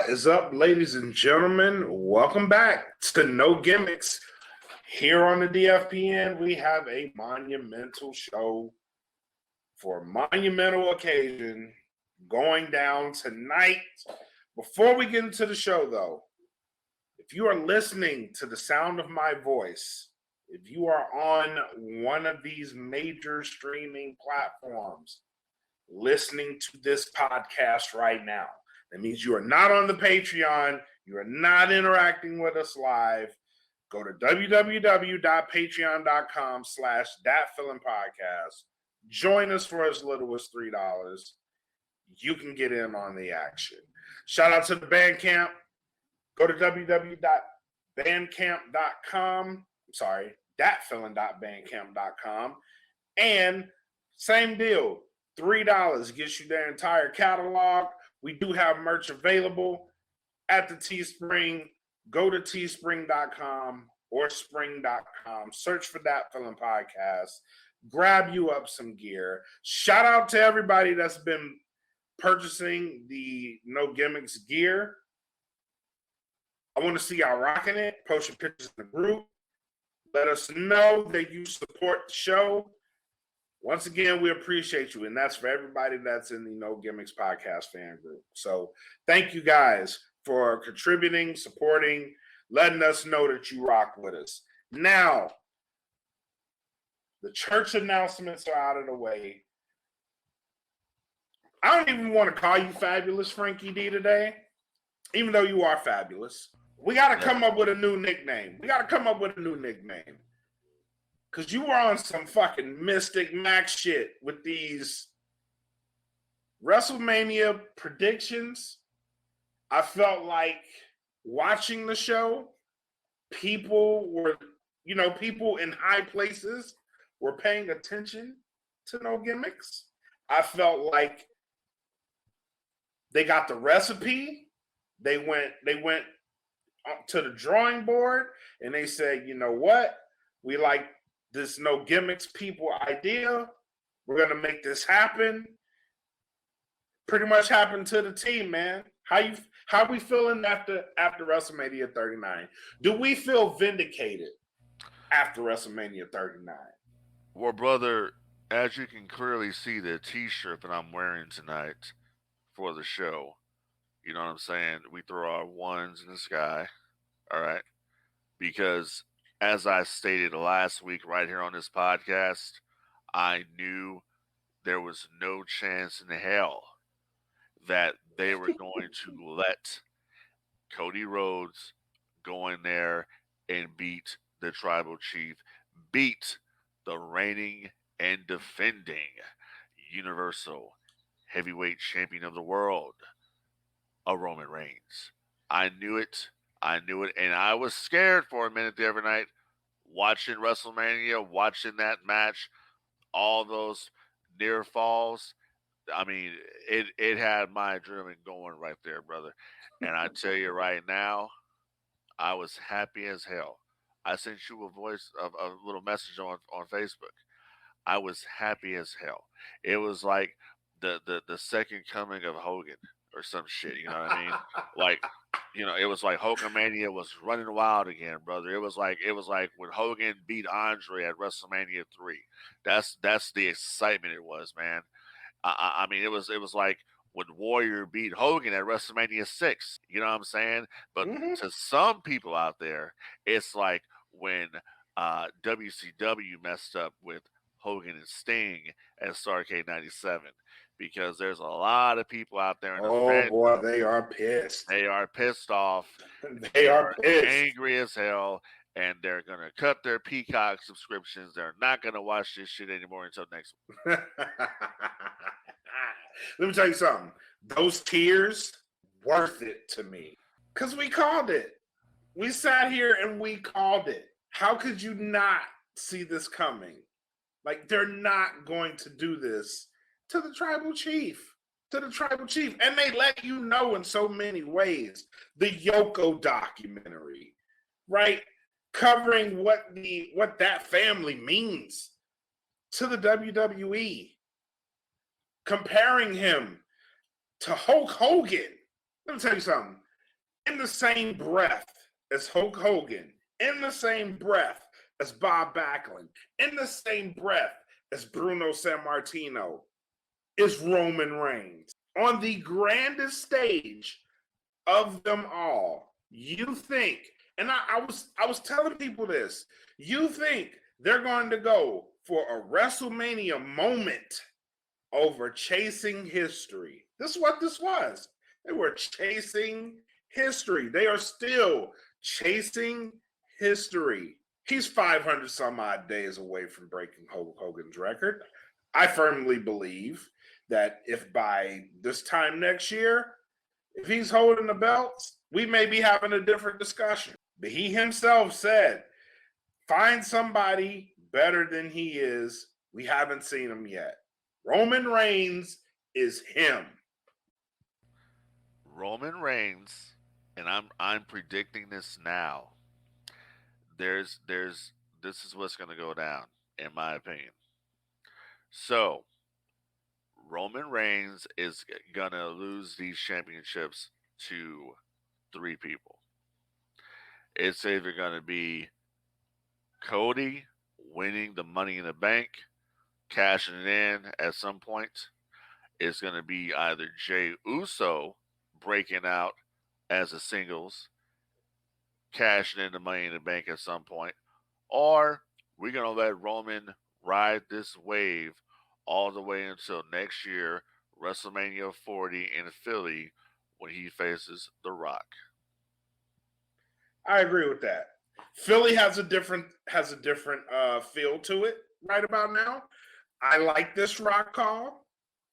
What is up, ladies and gentlemen? Welcome back to No Gimmicks. Here on the DFPN, we have a monumental show for a monumental occasion going down tonight. Before we get into the show, though, if you are listening to the sound of my voice, if you are on one of these major streaming platforms listening to this podcast right now, that means you are not on the Patreon. You are not interacting with us live. Go to www.patreon.com/thatfeelingpodcast. Join us for as little as $3. You can get in on the action. Shout out to the Bandcamp. Go to www.bandcamp.com. thatfeeling.bandcamp.com. And same deal. $3 gets you their entire catalog. We do have merch available at the Teespring. Go to teespring.com or spring.com. Search for That Feeling Podcast. Grab you up some gear. Shout out to everybody that's been purchasing the No Gimmicks gear. I want to see y'all rocking it. Post your pictures in the group. Let us know that you support the show. Once again, we appreciate you, and that's for everybody that's in the No Gimmicks podcast fan group. So thank you guys for contributing, supporting, letting us know that you rock with us. Now, the church announcements are out of the way. I don't even want to call you Fabulous Frankie D today, even though you are fabulous. We got to come up with a new nickname. Because you were on some fucking Mystic Mac shit with these WrestleMania predictions. I felt like watching the show, people in high places were paying attention to No Gimmicks. I felt like they got the recipe. They went to the drawing board and they said, you know what? We like this No Gimmicks people idea. We're going to make this happen. Pretty much happened to the team, man. How we feeling after WrestleMania 39? Do we feel vindicated after WrestleMania 39? Well, brother, as you can clearly see the t-shirt that I'm wearing tonight for the show, you know what I'm saying? We throw our ones in the sky, all right? Because as I stated last week right here on this podcast, I knew there was no chance in hell that they were going to let Cody Rhodes go in there and beat the tribal chief, beat the reigning and defending Universal Heavyweight Champion of the world, a Roman Reigns. I knew it, and I was scared for a minute the other night, watching WrestleMania, watching that match, all those near falls. I mean, it had my adrenaline going right there, brother. And I tell you right now, I was happy as hell. I sent you a little message on Facebook. I was happy as hell. It was like the second coming of Hogan or some shit. You know what I mean? Like, it was like Hulkamania was running wild again, brother. It was like when Hogan beat Andre at WrestleMania 3. That's the excitement it was, man. I mean, it was like when Warrior beat Hogan at WrestleMania 6. You know what I'm saying? But to some people out there, it's like when WCW messed up with Hogan and Sting at Starrcade 97. Because there's a lot of people out there in the boy, they are pissed. They are pissed off. They are pissed. Angry as hell. And they're going to cut their Peacock subscriptions. They're not going to watch this shit anymore until next week. Let me tell you something. Those tears, worth it to me. Because we called it. We sat here and we called it. How could you not see this coming? Like, they're not going to do this to the tribal chief. And they let you know in so many ways. The Yoko documentary, right? Covering what that family means to the WWE. Comparing him to Hulk Hogan. Let me tell you something. in the same breath as Hulk Hogan, in the same breath as Bob Backlund, in the same breath as Bruno Sammartino, is Roman Reigns. On the grandest stage of them all, you think, and I was telling people this, you think they're going to go for a WrestleMania moment over chasing history. This is what this was. They were chasing history. They are still chasing history. He's 500 some odd days away from breaking Hulk Hogan's record. I firmly believe that if by this time next year, if he's holding the belts, we may be having a different discussion. But he himself said, find somebody better than he is. We haven't seen him yet. Roman Reigns is him. Roman Reigns, and I'm predicting this now. This is what's going to go down, in my opinion. So Roman Reigns is going to lose these championships to three people. It's either going to be Cody winning the Money in the Bank, cashing it in at some point. It's going to be either Jey Uso breaking out as a singles, cashing in the Money in the Bank at some point, or we're going to let Roman ride this wave all the way until next year, WrestleMania 40 in Philly, when he faces The Rock. I agree with that. Philly has a different feel to it right about now. I like this Rock call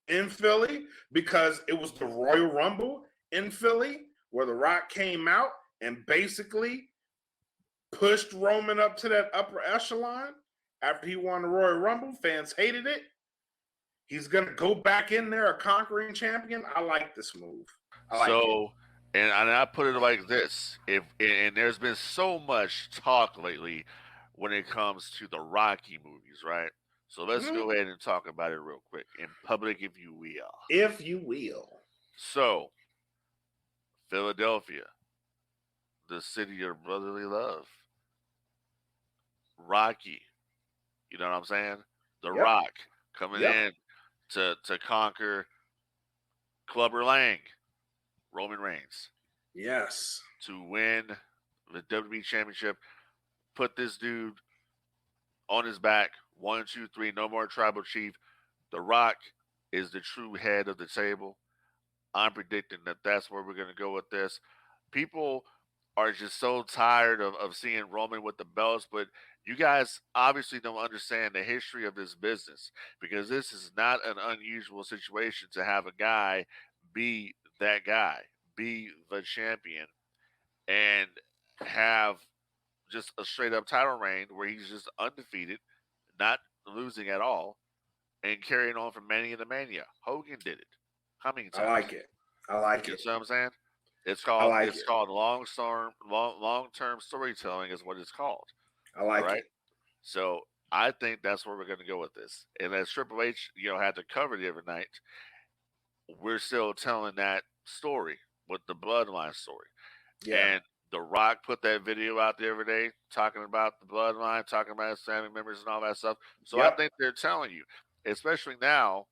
in Philly because it was the Royal Rumble in Philly where The Rock came out and basically pushed Roman up to that upper echelon after he won the Royal Rumble. Fans hated it. He's going to go back in there a conquering champion. I like this move. I like it. And I put it like this: and there's been so much talk lately when it comes to the Rocky movies, right? So let's go ahead and talk about it real quick in public, if you will. If you will. So, Philadelphia, the city of brotherly love. Rocky, you know what I'm saying? The Rock coming in to conquer Clubber Lang, Roman Reigns. Yes. To win the WWE Championship, put this dude on his back. 1, 2, 3, no more tribal chief. The Rock is the true head of the table. I'm predicting that that's where we're going to go with this. People are just so tired of seeing Roman with the belts, but you guys obviously don't understand the history of this business, because this is not an unusual situation to have a guy be that guy, be the champion, and have just a straight up title reign where he's just undefeated, not losing at all, and carrying on from Mania to Mania. Hogan did it. How many times? I like it. I like You it. know what I'm saying? It's called long term storytelling is what it's called. I like it. So I think that's where we're going to go with this. And as Triple H, had to cover the other night, we're still telling that story with the bloodline story. Yeah. And The Rock put that video out the other day talking about the bloodline, talking about his family members and all that stuff. So I think they're telling you, especially now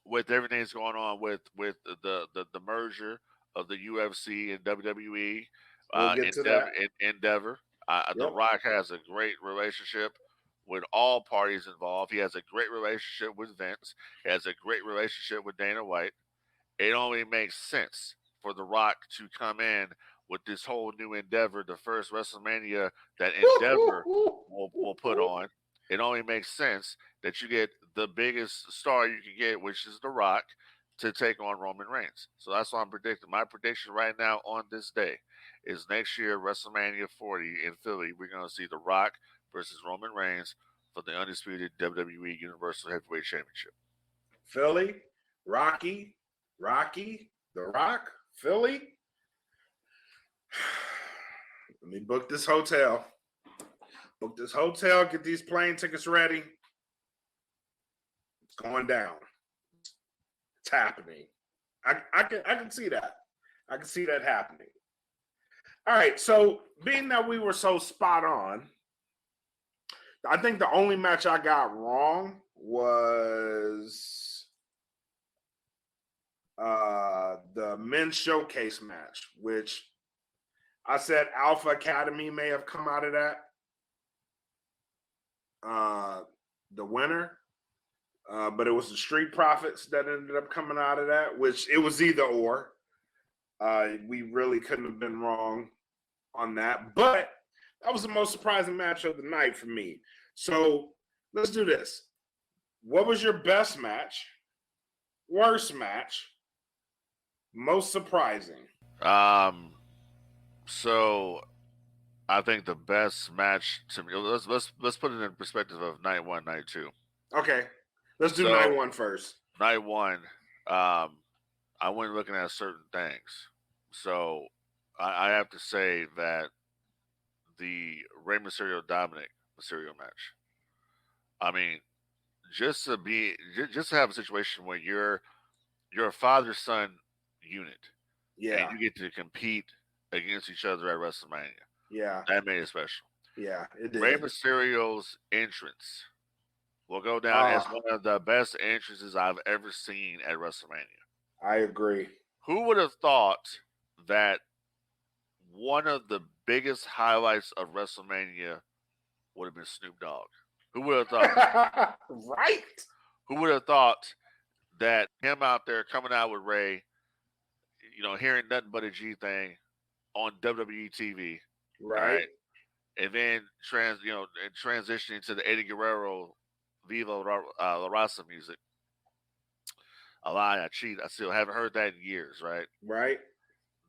with everything that's going on with the merger of the UFC and WWE, We'll get to that. Endeavor. The Rock has a great relationship with all parties involved. He has a great relationship with Vince. He has a great relationship with Dana White. It only makes sense for The Rock to come in with this whole new endeavor, the first WrestleMania that Endeavor will put on. It only makes sense that you get the biggest star you can get, which is The Rock, to take on Roman Reigns. So that's what I'm predicting. My prediction right now on this day is next year, WrestleMania 40 in Philly, we're going to see The Rock versus Roman Reigns for the undisputed WWE Universal Heavyweight Championship. Philly, Rocky, The Rock, Philly. Let me book this hotel. Get these plane tickets ready. It's going down. It's happening. I can see that. I can see that happening. All right, so being that we were so spot on, I think the only match I got wrong was the men's showcase match, which I said Alpha Academy may have come out of that. The winner. But it was the Street Profits that ended up coming out of that, which it was either or. We really couldn't have been wrong on that. But that was the most surprising match of the night for me. So let's do this. What was your best match, worst match, most surprising? So I think the best match to me. Let's put it in perspective of night one, night two. Okay, let's do night one first. Night one, I went looking at certain things. So I have to say that the Rey Mysterio Dominic Mysterio match. I mean, just to have a situation where you're a father son unit, Yeah, and you get to compete against each other at WrestleMania. Yeah, that made it special. Yeah, it did. Rey Mysterio's entrance will go down as one of the best entrances I've ever seen at WrestleMania. I agree. Who would have thought that one of the biggest highlights of WrestleMania would have been Snoop Dogg? Who would have thought? Right? Who would have thought that him out there coming out with Ray, hearing nothing but a G thing on WWE TV, right? And then transitioning to the Eddie Guerrero Viva La Raza music. A lie, I cheat. I still haven't heard that in years, right? Right.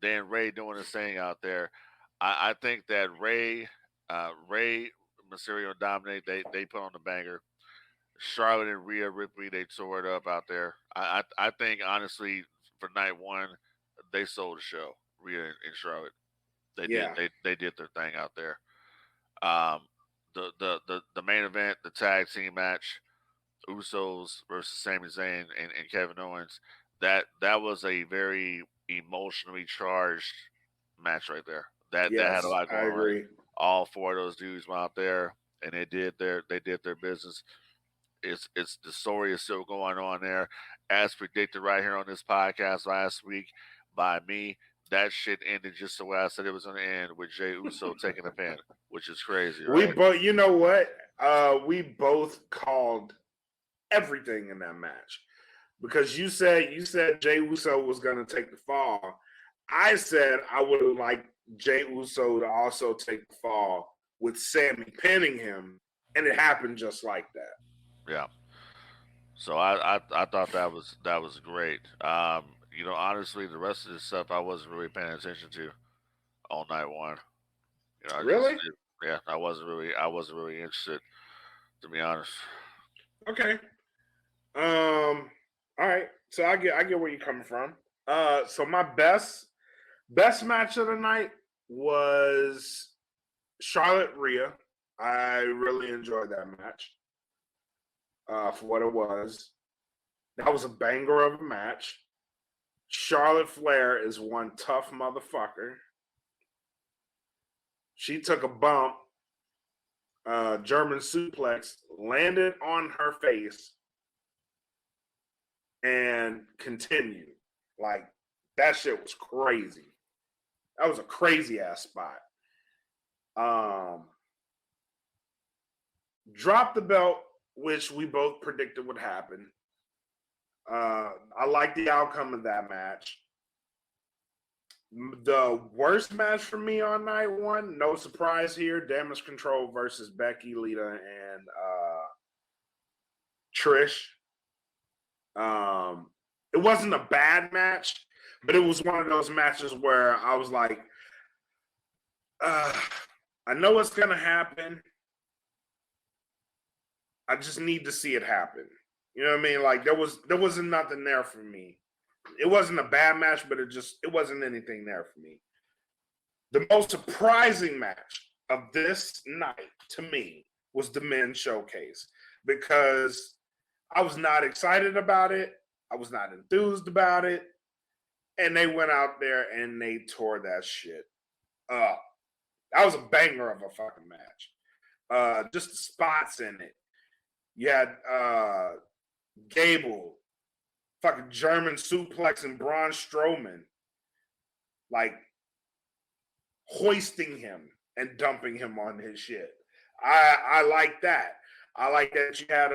Then Ray doing his thing out there. I think that Ray, Mysterio, and Dominic, they put on the banger. Charlotte and Rhea Ripley, they tore it up out there. I think honestly, for night one, they sold the show. Rhea and Charlotte, they did their thing out there. The main event, the tag team match, Usos versus Sami Zayn and Kevin Owens. That was a very emotionally charged match right there. That had a lot going on. I agree. All four of those dudes went out there and they did their business. It's the story is still going on there, as predicted right here on this podcast last week by me. That shit ended just the way I said it was going to end, with Jey Uso taking a pin, which is crazy. Right? We both, you know what? We both called everything in that match, because you said Jey Uso was going to take the fall. I said I would have liked Jey Uso to also take the fall with Sammy pinning him, and it happened just like that. Yeah. So I thought that was great. Honestly, the rest of the stuff I wasn't really paying attention to all night one. Really? I wasn't really interested, to be honest. Okay. All right. So I get where you're coming from. So my best match of the night was Charlotte Rhea. I really enjoyed that match. For what it was. That was a banger of a match. Charlotte Flair is one tough motherfucker. She took a bump, German suplex, landed on her face, and continued. Like, that shit was crazy. That was a crazy ass spot. Dropped the belt, which we both predicted would happen. I like the outcome of that match. The worst match for me on night one, no surprise here, Damage Control versus Becky, Lita, and Trish. It wasn't a bad match, but it was one of those matches where I was like, I know it's going to happen. I just need to see it happen. You know what I mean? Like, there wasn't nothing there for me. It wasn't a bad match, but it wasn't anything there for me. The most surprising match of this night to me was the men's showcase, because I was not excited about it. I was not enthused about it. And they went out there and they tore that shit up. That was a banger of a fucking match. Just the spots in it. You had Gable, fucking German suplex, and Braun Strowman, like hoisting him and dumping him on his shit. I like that. I like that you had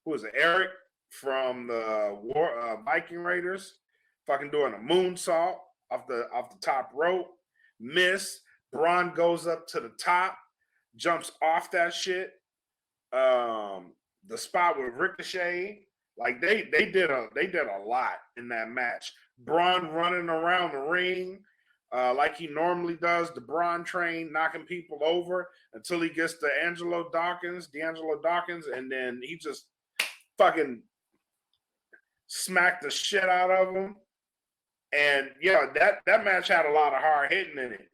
who was it? Eric from the Viking Raiders, fucking doing a moonsault off the top rope. Miss. Braun goes up to the top, jumps off that shit. The spot with Ricochet, like they did a lot in that match. Braun running around the ring like he normally does, the Braun train, knocking people over until he gets to D'Angelo Dawkins, and then he just fucking smacked the shit out of him. And yeah, that match had a lot of hard hitting in it.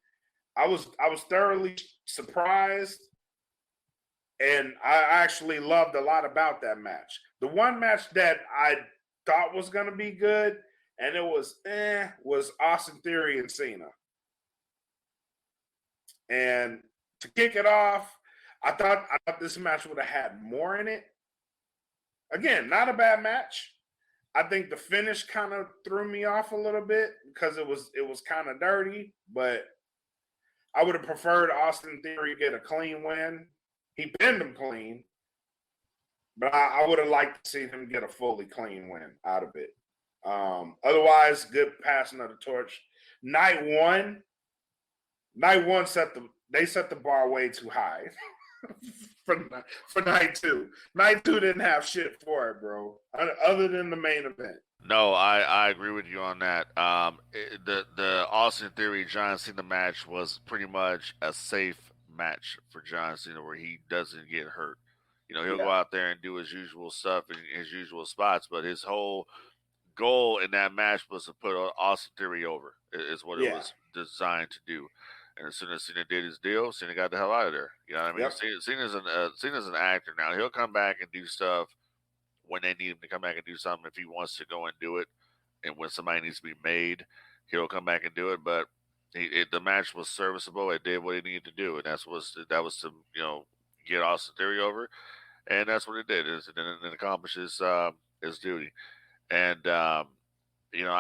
I was thoroughly surprised, and I actually loved a lot about that match. The one match that I thought was gonna be good, and it was Austin Theory and Cena. And to kick it off, I thought this match would have had more in it. Again, not a bad match. I think the finish kind of threw me off a little bit because it was kind of dirty, but I would have preferred Austin Theory get a clean win. He pinned him clean, but I would have liked to see him get a fully clean win out of it. Otherwise, good passing of the torch. Night one set the bar way too high for night two. Night two didn't have shit for it, bro, other than the main event. No, I agree with you on that. The Austin Theory John Cena match was pretty much a safe match for John Cena where he doesn't get hurt. He'll go out there and do his usual stuff in his usual spots, but his whole goal in that match was to put Austin Theory over, is what it was designed to do. And as soon as Cena did his deal, Cena got the hell out of there. You know what I mean? Yep. Cena's an actor now. He'll come back and do stuff when they need him to come back and do something. If he wants to go and do it, and when somebody needs to be made, he'll come back and do it. But the match was serviceable. It did what it needed to do, and that was to get Austin Theory over, and that's what it did. It accomplishes his duty. And I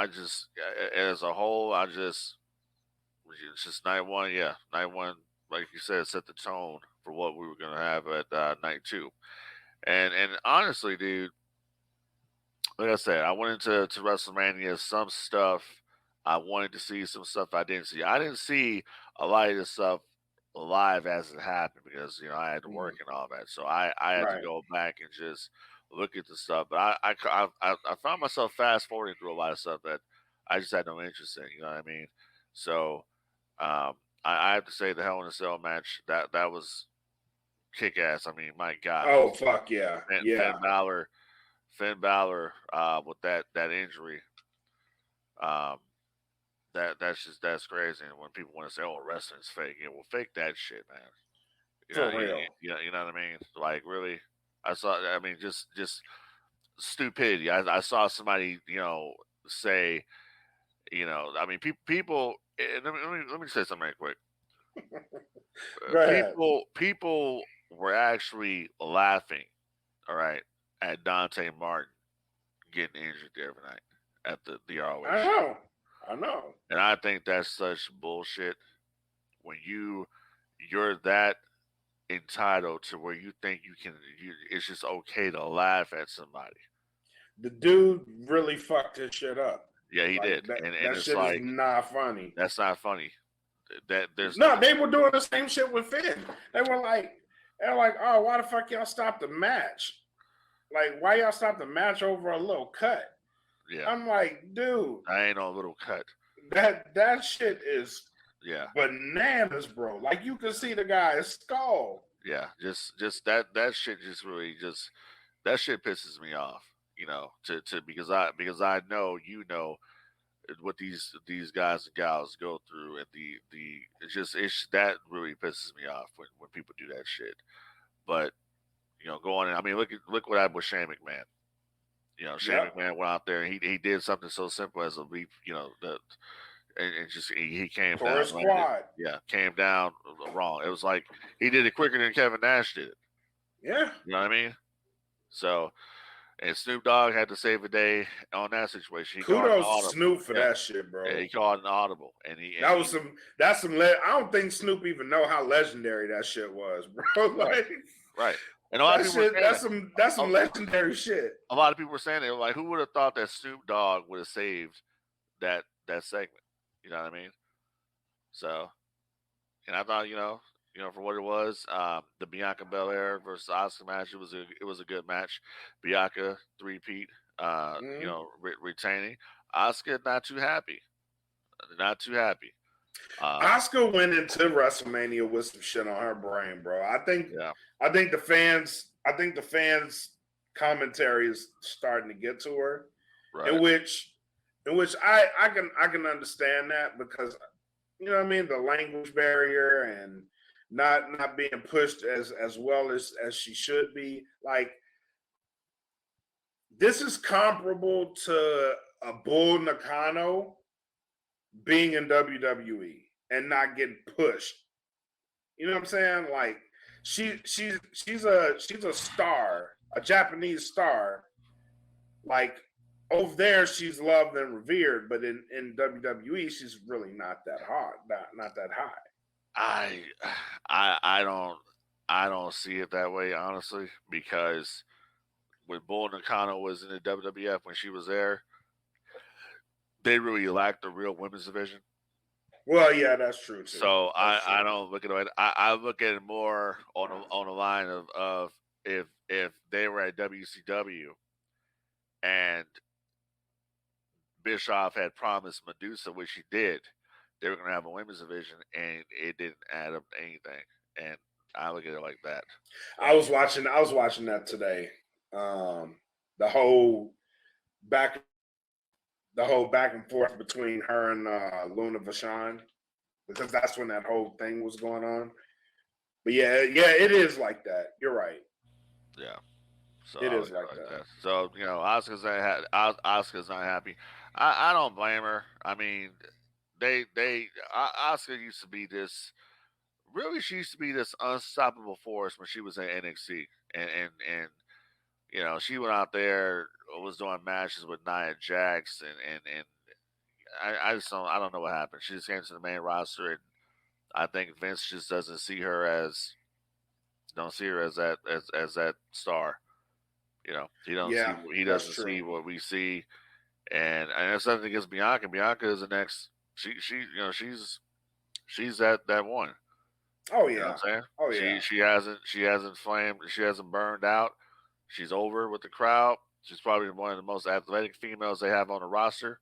just, as a whole, it's just night one. Yeah, night one, like you said, set the tone for what we were going to have at night two. And honestly, dude, like I said, I went into WrestleMania, some stuff I wanted to see, some stuff I didn't see. I didn't see a lot of this stuff live as it happened because I had to work and all that. So I had to go back and just look at the stuff. But I found myself fast forwarding through a lot of stuff that I just had no interest in. You know what I mean? So I have to say the Hell in a Cell match that was kick ass. I mean, my God. Oh fuck yeah, Finn Balor with that injury. That's crazy. And when people want to say, "Oh, wrestling's fake," well, fake that shit, man. For real. You know what I mean? Like, really, I mean, just stupidity. I saw somebody, say, I mean, people. Let me say something right quick. People were actually laughing, all right, at Dante Martin getting injured the other night at the ROH. I know. And I think that's such bullshit when you're that entitled to where you think it's just okay to laugh at somebody. The dude really fucked his shit up. Yeah, he did. That it's shit like, is not funny. That's not funny. They were doing the same shit with Finn. They were like, oh, why the fuck y'all stop the match? Like, why y'all stop the match over a little cut? Yeah. I'm like, dude, I ain't no little cut. That shit is bananas, bro. Like, you can see the guy's skull. Yeah, just that shit just really that shit pisses me off, because I know what these guys and gals go through, and it's that really pisses me off when people do that shit. But go on. I mean, look what happened with Shane McMahon. Shane McMahon went out there and he did something so simple as a leap. and just he came down. Taurus Squad. Came down wrong. It was like he did it quicker than Kevin Nash did it. Yeah. You know what I mean? So, and Snoop Dogg had to save a day on that situation. He Kudos to Snoop for that shit, bro. Yeah, he called an audible, and that's some. I don't think Snoop even know how legendary that shit was, bro. Like, right. And a lot of people that's some legendary shit. A lot of people were saying, they were like, who would have thought that Snoop Dogg would have saved that segment? You know what I mean? So, and I thought, for what it was, the Bianca Belair versus Asuka match, it was a good match. Bianca three-peat, retaining. Asuka not too happy. Asuka went into WrestleMania with some shit on her brain, bro. I think the fans commentary is starting to get to her, right. in which I can understand that, because you know what I mean, the language barrier and not being pushed as well as she should be. Like, this is comparable to a Bull Nakano being in WWE and not getting pushed. You know what I'm saying? Like, she's a star, a Japanese star. Like, over there, she's loved and revered, but in WWE, she's really not that hot, not that high. I don't see it that way, honestly, because when Bull Nakano was in the WWF, when she was there, they really lacked the real women's division. Well, yeah, that's true too. So I don't look at it. I look at it more on the line of if they were at WCW and Bischoff had promised Medusa, which he did, they were going to have a women's division, and it didn't add up to anything. And I look at it like that. I was watching that today. The whole back and forth between her and Luna Vachon, because that's when that whole thing was going on. But yeah, it is like that. You're right. Yeah. So it is like that. So Asuka's not happy. I don't blame her. I mean, Asuka used to be this. Really, she used to be this unstoppable force when she was at NXT, and she went out there, was doing matches with Nia Jax, and I don't know what happened. She just came to the main roster, and I think Vince just doesn't see her as that star. He doesn't see what we see, and that's nothing against Bianca. Bianca is the next. She's that one. Oh yeah. You know what I'm saying? Oh yeah. She hasn't flamed. She hasn't burned out. She's over with the crowd. She's probably one of the most athletic females they have on the roster.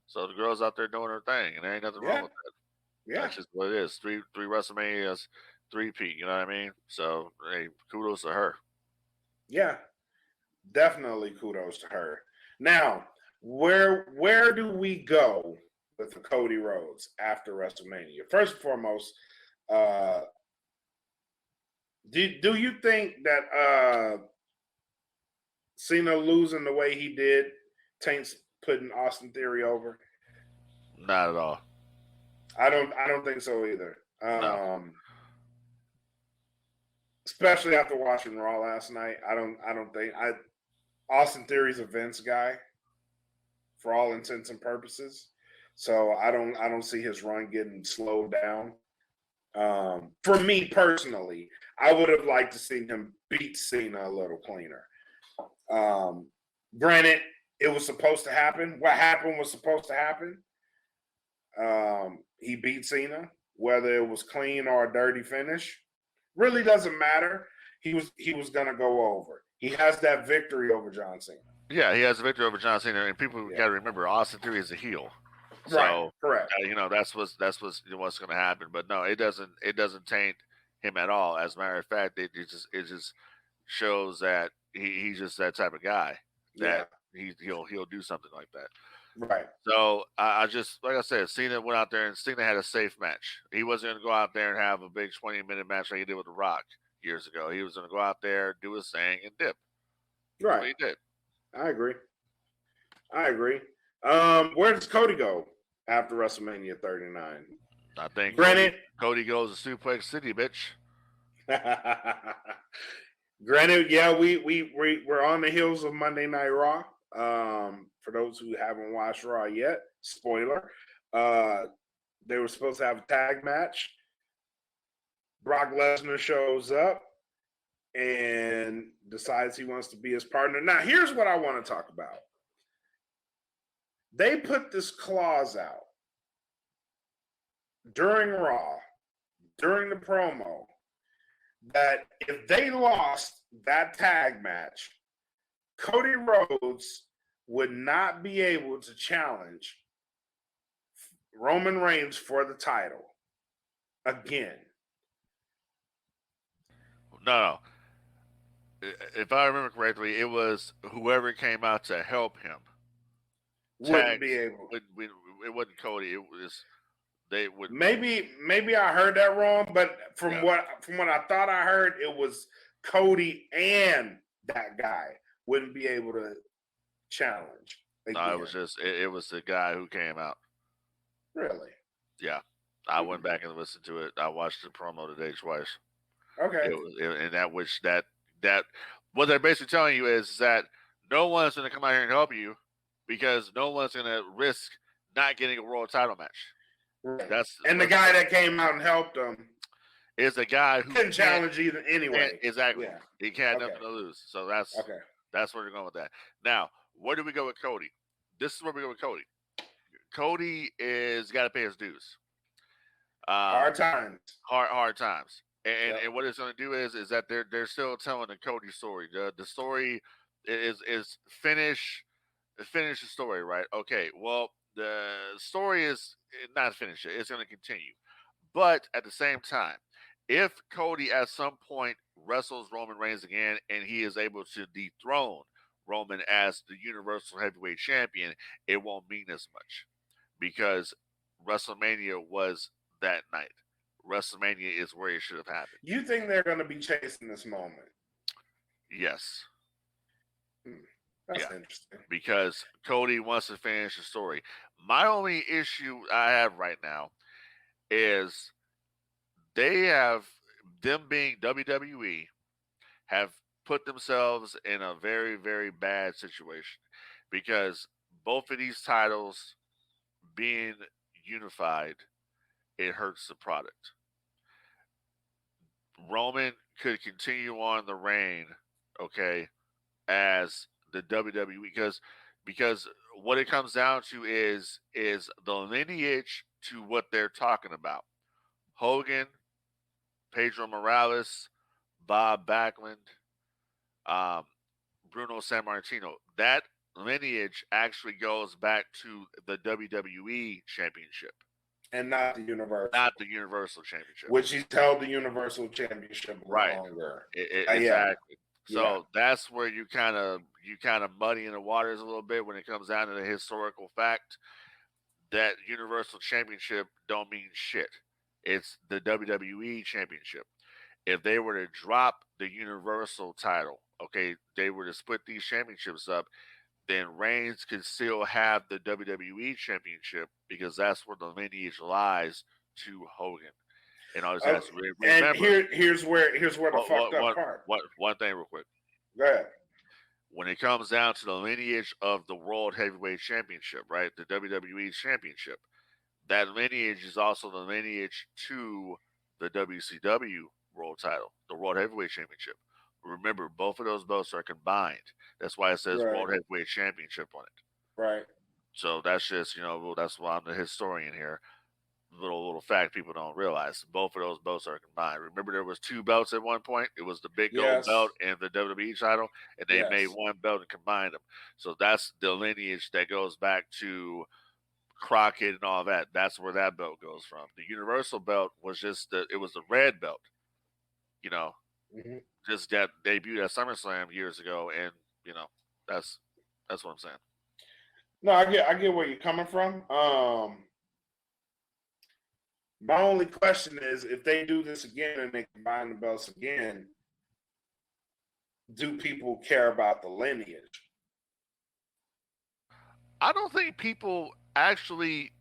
So the girl's out there doing her thing, and there ain't nothing wrong with that. Yeah. That's just what it is. Three WrestleManias, three-peat. You know what I mean? So hey, kudos to her. Yeah, definitely kudos to her. Now, where do we go with the Cody Rhodes after WrestleMania? First and foremost, do you think that Cena losing the way he did taints putting Austin Theory over? Not at all. I don't think so either. No. Especially after watching Raw last night, I don't think Austin Theory's a Vince guy for all intents and purposes. So I don't see his run getting slowed down. For me personally, I would have liked to see him beat Cena a little cleaner. Granted, it was supposed to happen. What happened was supposed to happen. He beat Cena, whether it was clean or a dirty finish, really doesn't matter. He was gonna go over. He has that victory over John Cena. Yeah, he has a victory over John Cena, and people got to remember Austin Theory is a heel. So, right, correct. That's what's going to happen. But no, it doesn't taint him at all. As a matter of fact, it just shows that he's just that type of guy that he'll do something like that. Right. So I just, like I said, Cena went out there and Cena had a safe match. He wasn't going to go out there and have a big 20-minute match like he did with The Rock years ago. He was going to go out there, do his thing, and dip. Right. He did. I agree. Where does Cody go after WrestleMania 39. I think Granted, Cody goes to Suplex City, bitch. Granted, yeah, we're on the heels of Monday Night Raw. For those who haven't watched Raw yet, spoiler, they were supposed to have a tag match. Brock Lesnar shows up and decides he wants to be his partner. Now, here's what I want to talk about. They put this clause out during Raw, during the promo, that if they lost that tag match, Cody Rhodes would not be able to challenge Roman Reigns for the title again. No. If I remember correctly, it was whoever came out to help him. Wouldn't be able. It wasn't Cody. It was they would. Maybe I heard that wrong, but from what I thought I heard, it was Cody and that guy wouldn't be able to challenge. Again. No, it was just it was the guy who came out. Really? Yeah, I went back and listened to it. I watched the promo today twice. Okay. And that what they're basically telling you is that no one's going to come out here and help you because no one's going to risk not getting a world title match. Right. The guy that came out and helped him is a guy who couldn't challenge either anyway. Exactly. Yeah. He can't have nothing to lose. So that's where they're going with that. Now, where do we go with Cody? This is where we go with Cody. Cody is got to pay his dues. Hard times. Hard times. And what it's going to do is that they're still telling the Cody story. The story is finish the story, right? Okay. Well, the story is not finished yet. It's going to continue. But at the same time, if Cody at some point wrestles Roman Reigns again and he is able to dethrone Roman as the Universal Heavyweight Champion, it won't mean as much because WrestleMania was that night. WrestleMania is where it should have happened. You think they're going to be chasing this moment? Yes. That's interesting. Because Cody wants to finish the story. My only issue I have right now is them being WWE, have put themselves in a very, very bad situation because both of these titles being unified, it hurts the product. Roman could continue on the reign, okay, as the WWE because what it comes down to is the lineage to what they're talking about. Hogan, Pedro Morales, Bob Backlund, Bruno Sammartino. That lineage actually goes back to the WWE Championship. And not the Universal. Not the Universal Championship. Which he's held the Universal Championship longer. Exactly. So that's where you kind of muddy in the waters a little bit when it comes down to the historical fact that Universal Championship don't mean shit. It's the WWE Championship. If they were to drop the Universal title, okay, they were to split these championships up, then Reigns could still have the WWE Championship because that's where the lineage lies to Hogan. And all this remember, and here's where the fucked up part. One thing real quick. Go ahead. When it comes down to the lineage of the World Heavyweight Championship, right, the WWE Championship, that lineage is also the lineage to the WCW World title, the World Heavyweight Championship. Remember, both of those belts are combined. That's why it says World Heavyweight Championship on it. Right. So that's just, that's why I'm the historian here. Little fact people don't realize. Both of those belts are combined. Remember, there was two belts at one point. It was the big gold belt and the WWE title, and they made one belt and combined them. So that's the lineage that goes back to Crockett and all that. That's where that belt goes from. The Universal belt was just the red belt. Just that debuted at SummerSlam years ago, and that's what I'm saying. No, I get where you're coming from. My only question is, if they do this again and they combine the belts again, do people care about the lineage? I don't think people actually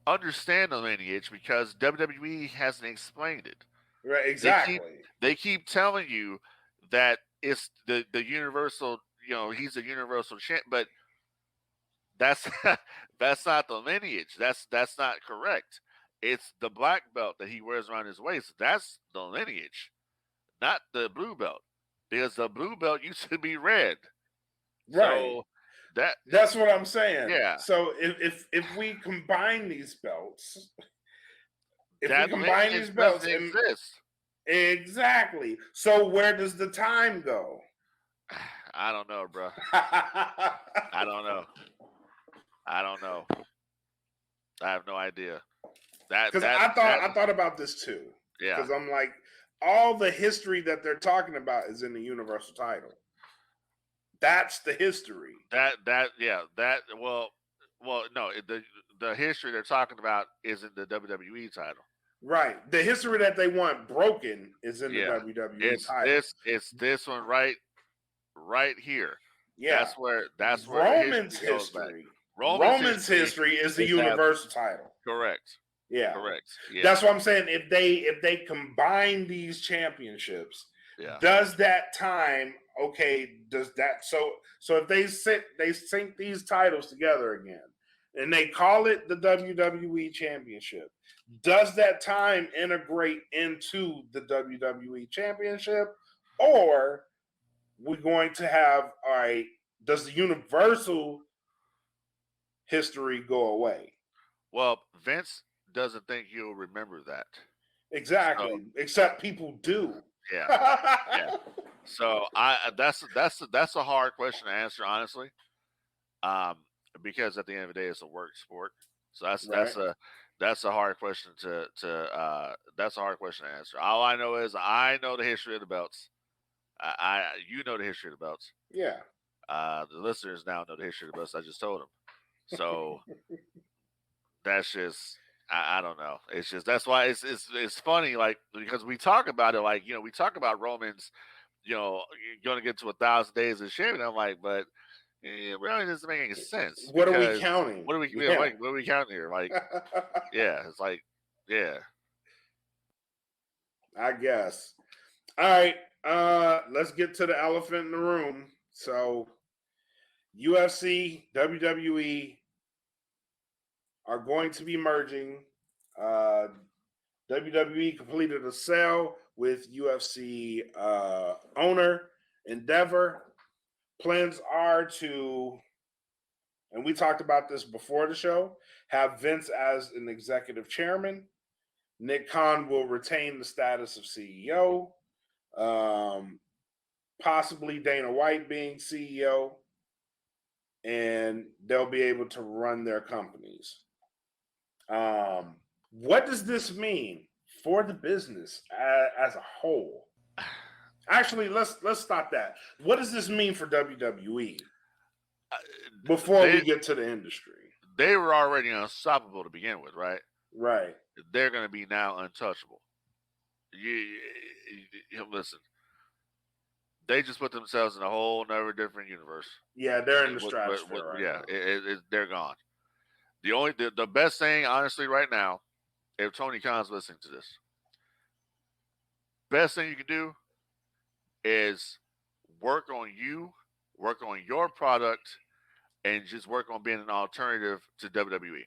understand the lineage because WWE hasn't explained it. Right, They keep exactly. they keep telling you that it's the universal. He's a universal champ, but that's that's not the lineage. That's not correct. It's the black belt that he wears around his waist. That's the lineage, not the blue belt, because the blue belt used to be red. Right. So that That's what I'm saying. yeah, So if we combine these belts, if we that combine lineage these belts doesn't and exist. exactly. So where does the time go? I don't know, bro. I don't know. I don't know. I have no idea. That Because that that I thought about this too. yeah. Because I'm like, all the history that they're talking about is in the Universal title. That's the history. Well no, the history they're talking about is in the WWE title. Right. The history that they want broken is in the Yeah. WWE It's title. this one right here. Yeah. That's where the Roman's history goes back. history. Roman's Roman's history history is the is that Universal title. correct. Yeah. Correct. Yeah. That's what I'm saying. If they combine these championships, Yeah. does that time does that so if they sync these titles together again and they call it the WWE Championship, does that time integrate into the WWE Championship, or we're going to have all right, does the Universal history go away? Well, Vince doesn't think you'll remember that. So Exactly. Except people do. yeah. Yeah. So that's a hard question to answer, honestly. Um, because at the end of the day, it's a work sport. So Right. that's a hard question that's a hard question to answer. All I know is I know the history of the belts. You know the history of the belts. Yeah. The listeners now know the history of the belts. I just told them. So that's just I don't know. It's just that's why it's funny like because we talk about it like we talk about Romans. You're going to get to 1,000 days of champion. I'm like, but it really doesn't make any sense What are we because counting? what are we Yeah. what are we counting here? Like, yeah, it's like, yeah, I guess. All right. Let's get to the elephant in the room. So UFC, WWE are going to be merging. WWE completed a sale with UFC owner Endeavor. Plans are to, and we talked about this before the show, have Vince as an executive chairman. Nick Khan will retain the status of CEO. Possibly Dana White being CEO, and they'll be able to run their companies. What does this mean for the business as a whole? Actually, let's stop that. What does this mean for WWE before they we get to the industry? they were already unstoppable to begin with, right? Right. They're going to be now untouchable. Listen, they just put themselves in a whole nother different universe. Yeah, they're in the stratosphere right Yeah, now. they're gone. The best thing, honestly, right now, if Tony Khan's listening to this, best thing you can do is work on you, work on your product, and just work on being an alternative to WWE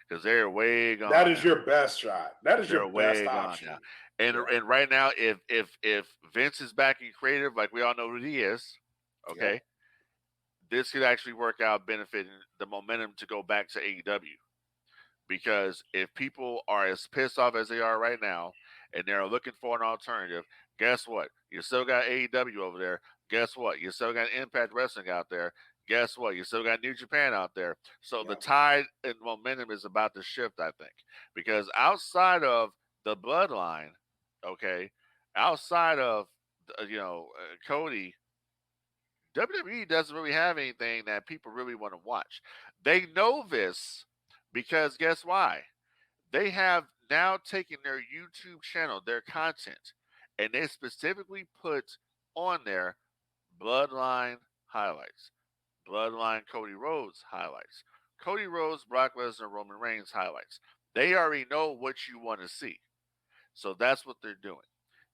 because they're way gone. That is now. your best shot. That is They're your best way gone option. now. And right now, if Vince is back in creative, like we all know who he is, okay, Yep. this could actually work out benefiting the momentum to go back to AEW. Because if people are as pissed off as they are right now and they're looking for an alternative, guess what? You still got AEW over there. Guess what? You still got Impact Wrestling out there. Guess what? You still got New Japan out there. So the Yep. tide and momentum is about to shift, I think. Because outside of the bloodline, okay, outside of, Cody, WWE doesn't really have anything that people really want to watch. They know this because guess why? They have now taken their YouTube channel, their content, and they specifically put on there Bloodline highlights, Bloodline Cody Rhodes highlights, Cody Rhodes, Brock Lesnar, Roman Reigns highlights. They already know what you want to see. So that's what they're doing.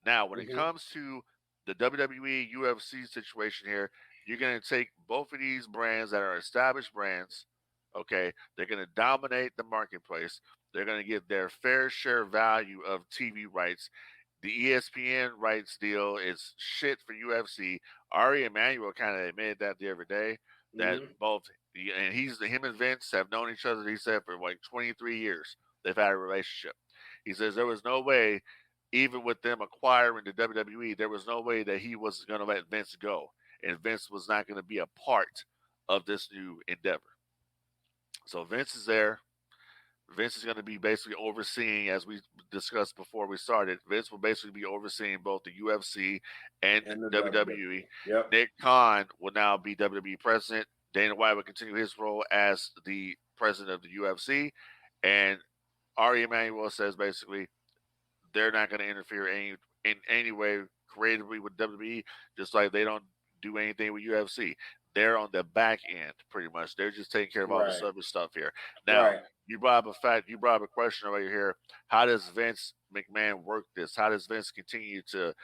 Now, when it Mhm. comes to the WWE UFC situation here, you're going to take both of these brands that are established brands, okay? They're going to dominate the marketplace. They're going to get their fair share value of TV rights. The ESPN rights deal is shit for UFC. Ari Emanuel kind of admitted that the other day that Mhm. both and him and Vince have known each other. He said for like 23 years they've had a relationship. He says there was no way, even with them acquiring the WWE, there was no way that he was going to let Vince go, and Vince was not going to be a part of this new endeavor. So Vince is there. Vince is going to be basically overseeing, as we discussed before we started. Vince will basically be overseeing both the UFC and And the WWE. Yep. Nick Khan will now be WWE president. Dana White will continue his role as the president of the UFC. And Ari Emanuel says basically they're not going to interfere in any way creatively with WWE, just like they don't do anything with UFC. They're on the back end, pretty much. They're just taking care of all the Right. service stuff here. Now, Right. you brought up a question over here. How does Vince McMahon work this? How does Vince continue to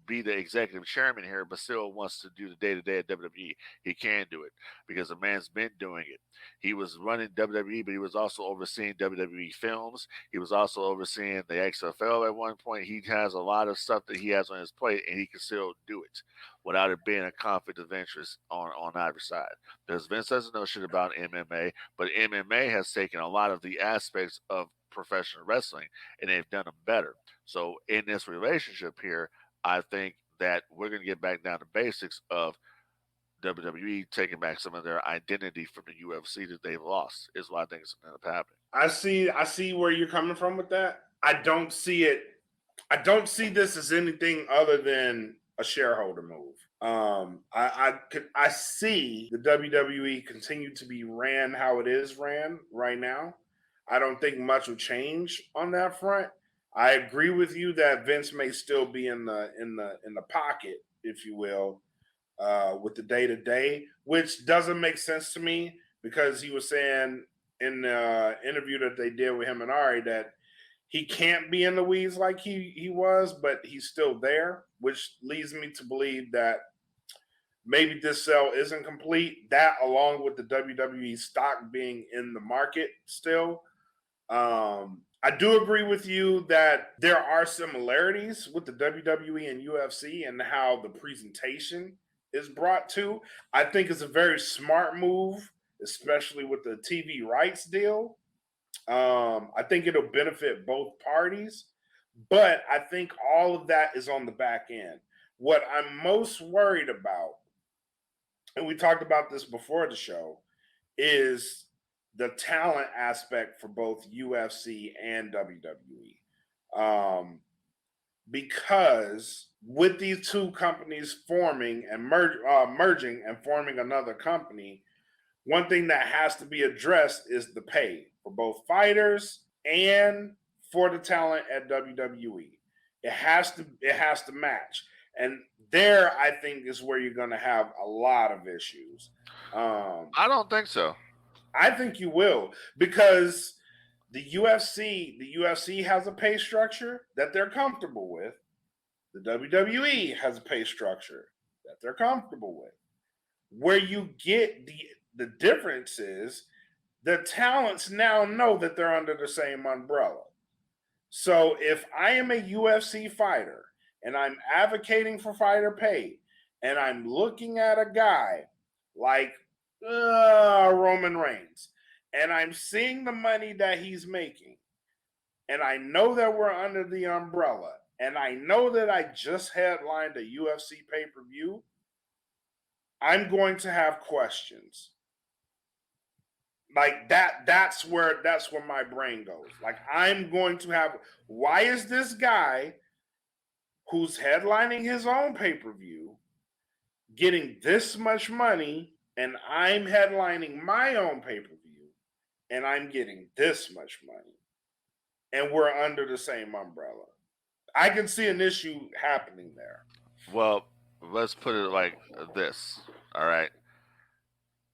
be the executive chairman here, but still wants to do the day to day at WWE? He can do it because the man's been doing it. He was running WWE, but he was also overseeing WWE films. He was also overseeing the XFL at one point. He has a lot of stuff that he has on his plate, and he can still do it without it being a conflict of interest on either side. Because Vince doesn't know shit about MMA, but MMA has taken a lot of the aspects of professional wrestling, and they've done them better. So in this relationship here, I think that we're going to get back down to basics of WWE taking back some of their identity from the UFC that they've lost is what I think is going to end up happening. I see where you're coming from with that. I don't see it. I don't see this as anything other than a shareholder move. I see the WWE continue to be ran how it is ran right now. I don't think much will change on that front. I agree with you that Vince may still be in the pocket, if you will, with the day to day, which doesn't make sense to me because he was saying in the interview that they did with him and Ari that he can't be in the weeds like he was, but he's still there, which leads me to believe that maybe this sale isn't complete. That, along with the WWE stock being in the market still. I do agree with you that there are similarities with the WWE and UFC and how the presentation is brought to. I think it's a very smart move, especially with the TV rights deal. I think it'll benefit both parties, but I think all of that is on the back end. What I'm most worried about, and we talked about this before the show, is the talent aspect for both UFC and WWE. Because with these two companies forming and merging and forming another company, one thing that has to be addressed is the pay for both fighters and for the talent at WWE. It has to match. And there I think is where you're going to have a lot of issues. I don't think so. I think you will because the UFC has a pay structure that they're comfortable with. The WWE has a pay structure that they're comfortable with. Where you get the difference is the talents now know that they're under the same umbrella. So if I am a UFC fighter and I'm advocating for fighter pay, and I'm looking at a guy like Roman Reigns, and I'm seeing the money that he's making, and I know that we're under the umbrella, and I know that I just headlined a UFC pay per view, I'm going to have questions. Like that's where my brain goes. Like I'm going to have, why is this guy who's headlining his own pay-per-view getting this much money and I'm headlining my own pay-per-view and I'm getting this much money and we're under the same umbrella? I can see an issue happening there. Well, let's put it like this. All right.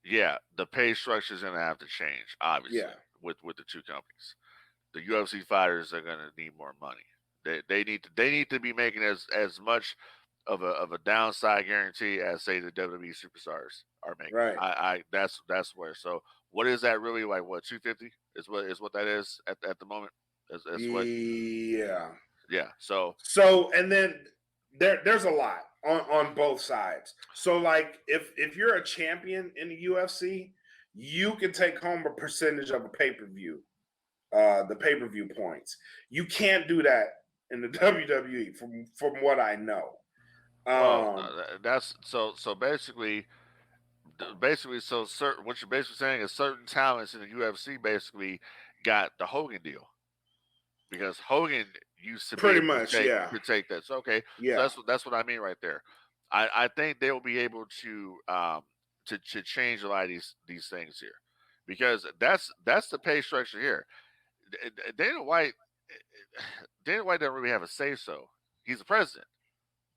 Yeah, the pay structure is going to have to change, obviously. Yeah. with the two companies. The UFC fighters are going to need more money. They need to be making as much of a downside guarantee as say the WWE superstars are making. Right. That's where. So what is that really like? What 250 is what that is at the moment. That's what. Yeah. Yeah. So And then there's a lot on both sides. So like if you're a champion in the UFC, you can take home a percentage of a pay-per-view, the pay-per-view points. You can't do that in the WWE from what I know. well, that's so basically so certain what you're basically saying is certain talents in the UFC basically got the Hogan deal because Hogan used to be Pretty able much, yeah. to take that. So okay, Yeah. so that's what I mean right there. I think they will be able to change a lot of these things here because that's the pay structure here. Dana White Dana White doesn't really have a say so. He's the president.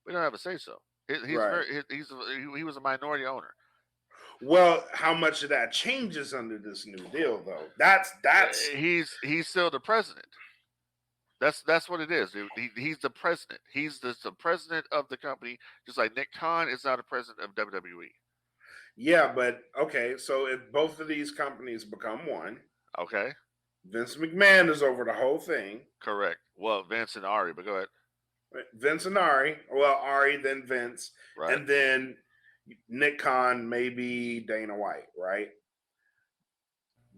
We don't have a say so. He's Right. he was a minority owner. Well, how much of that changes under this new deal, though? That's He's still the president. That's what it is. He's the president. He's the president of the company, just like Nick Khan is now the president of WWE. yeah, but okay. So if both of these companies become one, Okay, Vince McMahon is over the whole thing. correct. Well, Vince and Ari, but go ahead. Vince and Ari. Well, Ari, then Vince, Right. and then Nick Khan, maybe Dana White. Right.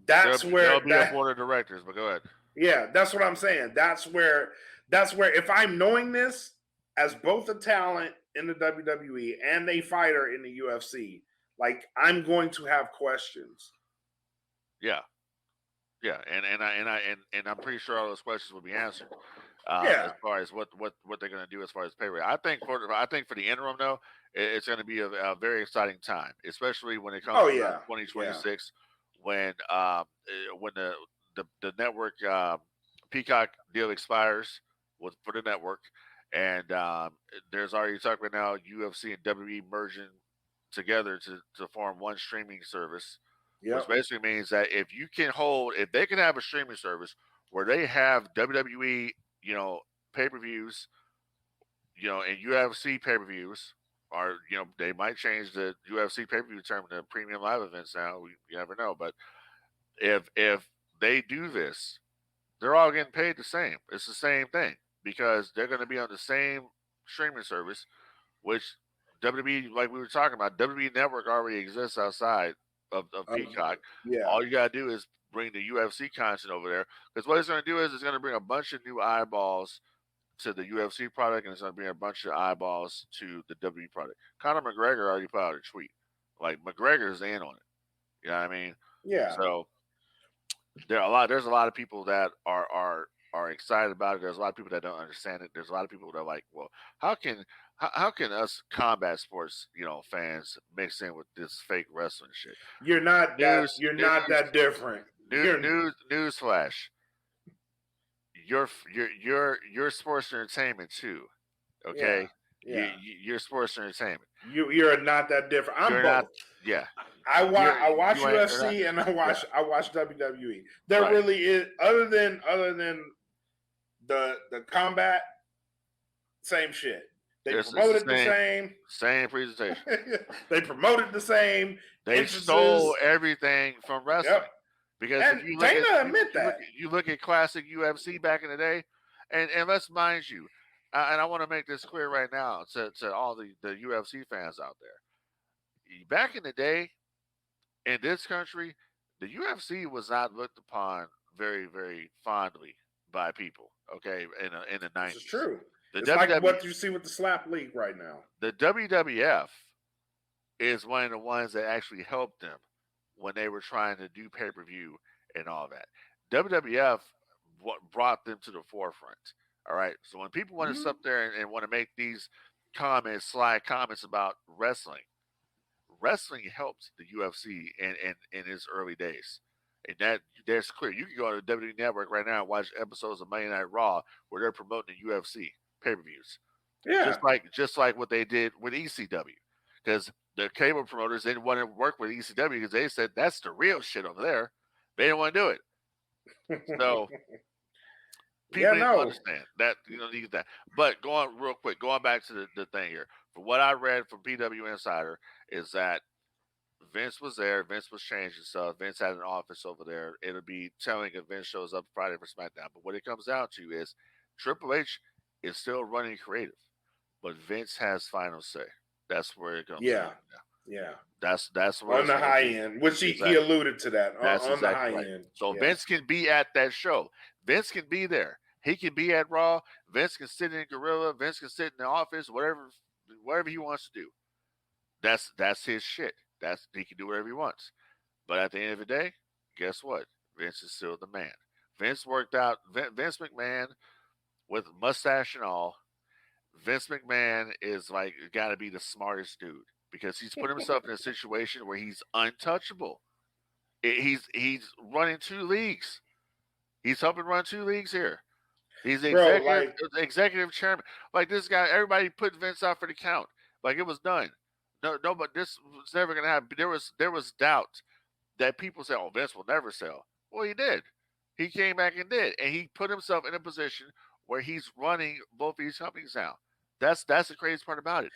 That's There'll where be a board of directors, but go ahead. Yeah, that's what I'm saying. That's where if I'm knowing this as both a talent in the WWE and a fighter in the UFC, like I'm going to have questions. Yeah, yeah, and I'm pretty sure all those questions will be answered. Yeah. As far as what they're going to do as far as pay rate, I think for the interim though, it's going to be a very exciting time, especially when it comes Oh to yeah. 2026 when the network Peacock deal expires for the network, and there's already talk right now UFC and WWE merging together to form one streaming service, which Yep. basically means that if they can have a streaming service where they have WWE, pay-per-views, and UFC pay-per-views, or they might change the UFC pay-per-view term to premium live events now. You never know, but if they do this, they're all getting paid the same. It's the same thing because they're going to be on the same streaming service, which WWE, like we were talking about, WWE Network already exists outside of Peacock. Yeah. All you got to do is bring the UFC content over there because what it's going to do is it's going to bring a bunch of new eyeballs to the UFC product and it's going to bring a bunch of eyeballs to the WWE product. Conor McGregor already put out a tweet. Like McGregor's in on it. You know what I mean? Yeah. So there's a lot of people that are excited about it. There's a lot of people that don't understand it. There's a lot of people that are like, well, how can us combat sports, fans mix in with this fake wrestling shit? You're not that different. News flash. You're sports entertainment too. Okay? Yeah. You're sports entertainment. You're not that different. I'm You're both. not. Yeah. I watch you ain't- UFC and I watch WWE. There Right. really is other than the combat, same shit. They promoted the same presentation. They promoted the same. They stole everything from wrestling. Yep. Because And if you look Dana at, admit you, that. you look at classic UFC back in the day, and let's mind you, and I want to make this clear right now to all the UFC fans out there. Back in the day, in this country, the UFC was not looked upon very, very fondly by people. Okay, in the 90s. This is true. It's like what you see with the slap league right now. The WWF is one of the ones that actually helped them when they were trying to do pay-per-view and all that. WWF brought them to the forefront. All right. So when people want to sit there and want to make these sly comments about wrestling helped the UFC in its early days. And that's clear. You can go to the WWE Network right now and watch episodes of Monday Night Raw where they're promoting the UFC pay-per-views. Yeah. Just like what they did with ECW. Because the cable promoters didn't want to work with ECW because they said that's the real shit over there. They didn't want to do it. So people need to understand that, you get that. But going real quick, going back to the thing here. From what I read from PW Insider is that Vince was there. Vince was changing stuff. Vince had an office over there. It'll be telling if Vince shows up Friday for SmackDown. But what it comes down to is Triple H is still running creative, but Vince has final say. That's where it comes down. Yeah. That's where on it's the gonna high be. end, which he Exactly. alluded to that. That's on the exactly high right. end. So Yeah. Vince can be at that show. Vince can be there. He can be at Raw. Vince can sit in Gorilla. Vince can sit in the office. Whatever he wants to do. That's his shit. He can do whatever he wants. But at the end of the day, guess what? Vince is still the man. Vince worked out. Vince McMahon with mustache and all. Vince McMahon is like got to be the smartest dude because he's put himself in a situation where he's untouchable. He's running 2 leagues. He's helping run 2 leagues here. He's the executive chairman. Like this guy, everybody put Vince out for the count. Like it was done. No, but this was never gonna happen. There was doubt that people say, "Oh, Vince will never sell." Well, he did. He came back and did, and he put himself in a position where he's running both of these companies now. That's the craziest part about it.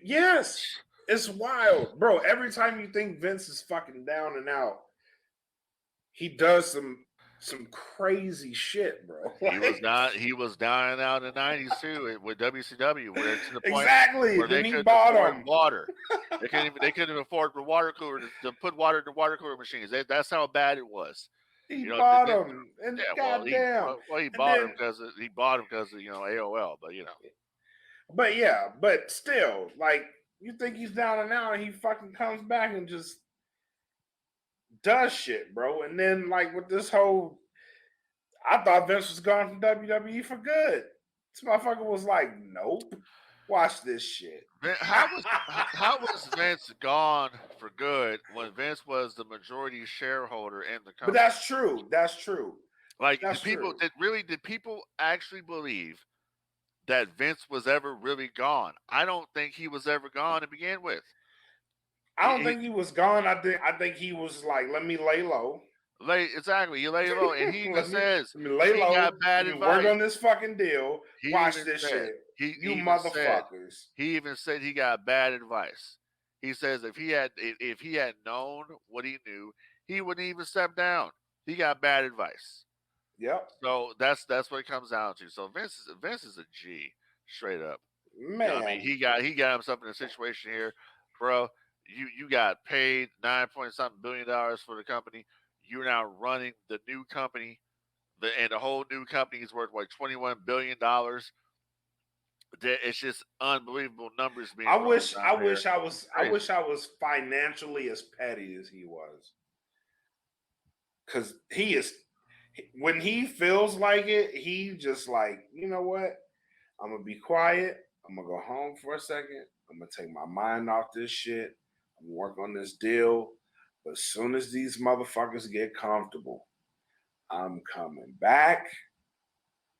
Yes, it's wild, bro. Every time you think Vince is fucking down and out, he does some crazy shit, bro. He was down and out in the 90s too with WCW, where to the point where then they he couldn't bought afford him. water. They couldn't afford the water cooler to put water in the water cooler machines. That's how bad it was. He bought him, and yeah, goddamn. he bought him because of AOL, but But still, like you think he's down and out, and he fucking comes back and just does shit, bro. And then like with this whole, I thought Vince was gone from WWE for good. This motherfucker was like, nope. Watch this shit. How was Vince gone for good when Vince was the majority shareholder in the company? But that's true. That's true. Like did people actually believe that Vince was ever really gone? I don't think he was ever gone to begin with. I don't think he was gone. I think he was like, let me lay low. Exactly. You lay low. And he even says, let me lay low. Got bad advice. Work on this fucking deal. Watch this shit. You motherfuckers. He even said he got bad advice. He says if he had known what he knew, he wouldn't even step down. He got bad advice. Yep. So that's what it comes down to. So Vince is a G, straight up. Man, I mean, he got himself in a situation here, bro. You got paid $9.something billion for the company. You're now running the new company, and the whole new company is worth like $21 billion. It's just unbelievable numbers being. I wish I was financially as petty as he was, because he is. When he feels like it, he just like, you know what? I'm gonna be quiet. I'm gonna go home for a second. I'm gonna take my mind off this shit. I'm gonna work on this deal. But as soon as these motherfuckers get comfortable, I'm coming back.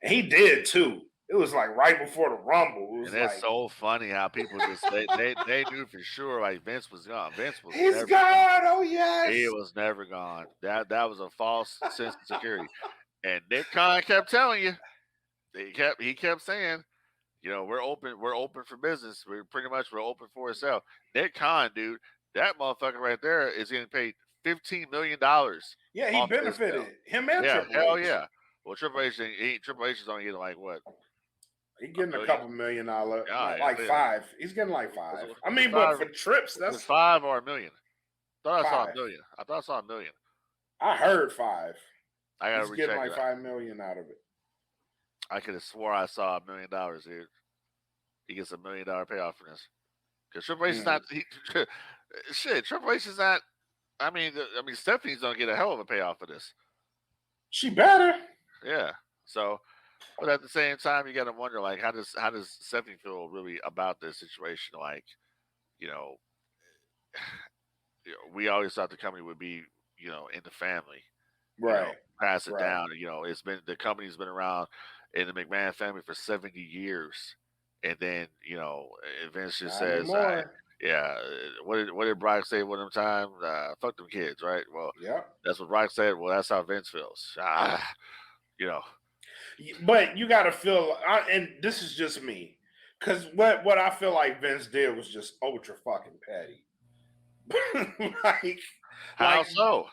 And he did too. It was like right before the Rumble. It was and it's so funny how people just they knew for sure like Vince was gone. He's never gone. Oh yes. He was never gone. That was a false sense of security. And Nick Khan kept telling you. He kept saying, we're open for business. We're open for sale. Nick Khan, dude, that motherfucker right there is getting paid $15 million. Yeah, he benefited. Him and Triple H. Hell yeah. Well, Triple H is only getting like what? He's getting a couple $1 million, like $5. He's getting like $5. I mean, but for trips, that's $5 or $1 million. I saw $1 million. I thought I saw $1 million. I heard $5. I gotta He's getting like $5 million out of it. I could have swore I saw $1 million, dude. He gets $1 million payoff for this. Because Triple H is not. Triple H is not. I mean, Stephanie's gonna get a hell of a payoff for this. She better. Yeah. So, but at the same time, you got to wonder, like, how does Stephanie feel really about this situation? Like, we always thought the company would be, in the family, right? Pass it down. The company's been around in the McMahon family for 70 years, and then Vince just says, Yeah. What did Brock say one of them times? Fuck them kids, right? Well, Yep. that's what Brock said. Well, that's how Vince feels. You know. But you got to feel, and this is just me, because what I feel like Vince did was just ultra fucking petty. like, How like, so?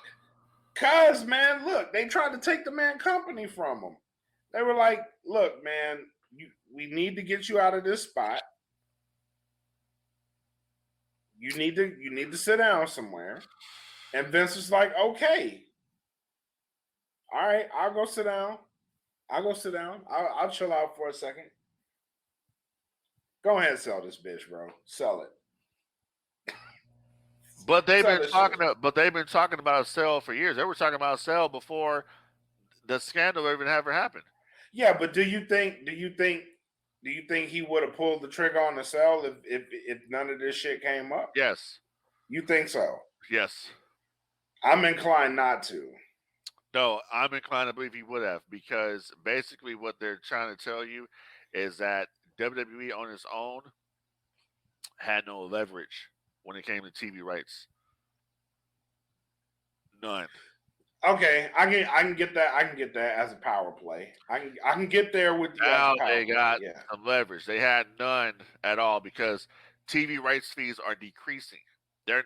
cause man, look, they tried to take the man company from him. They were like, "Look, man, we need to get you out of this spot. You need to sit down somewhere." And Vince was like, "Okay, all right, I'll go sit down. I'll go sit down. I'll chill out for a second. Go ahead and sell this bitch, bro. Sell it. But they've Sell been this shit." talking about a sale for years. They were talking about a sale before the scandal even ever happened. Yeah, but do you think he would have pulled the trigger on the sell if none of this shit came up? Yes. You think so? Yes. I'm inclined not to. No, I'm inclined to believe he would have, because basically what they're trying to tell you is that WWE on its own had no leverage when it came to TV rights. None. Okay, I can get that. I can get that as a power play. I can get there with you as a Now power they play. got Yeah, some leverage. They had none at all because TV rights fees are decreasing. They're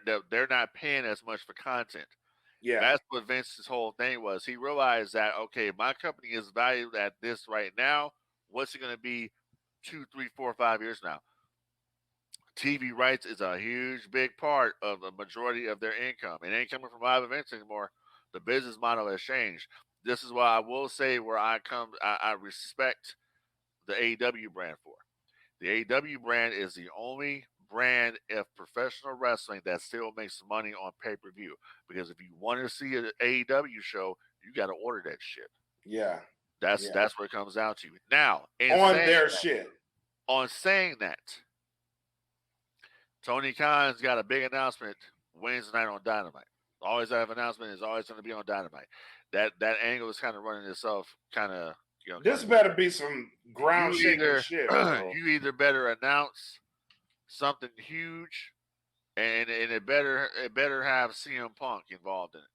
not paying as much for content. yeah, That's what Vince's whole thing was. He realized that, okay, my company is valued at this right now. What's it going to be 2, 3, 4, 5 years now? TV rights is a huge, big part of the majority of their income. It ain't coming from live events anymore. The business model has changed. This is why I will say where I respect the AEW brand for. The AEW brand is the only brand of professional wrestling that still makes money on pay per view. Because if you want to see an AEW show, you got to order that shit. yeah, That's yeah. that's what it comes down to. Now, On their shit. on saying that, Tony Khan's got a big announcement Wednesday night on Dynamite. Always have an announcement is always going to be on Dynamite. That angle is kind of running itself kind of This better be some ground you shaking either shit, bro. you either better announce something huge, and it better have CM Punk involved in it.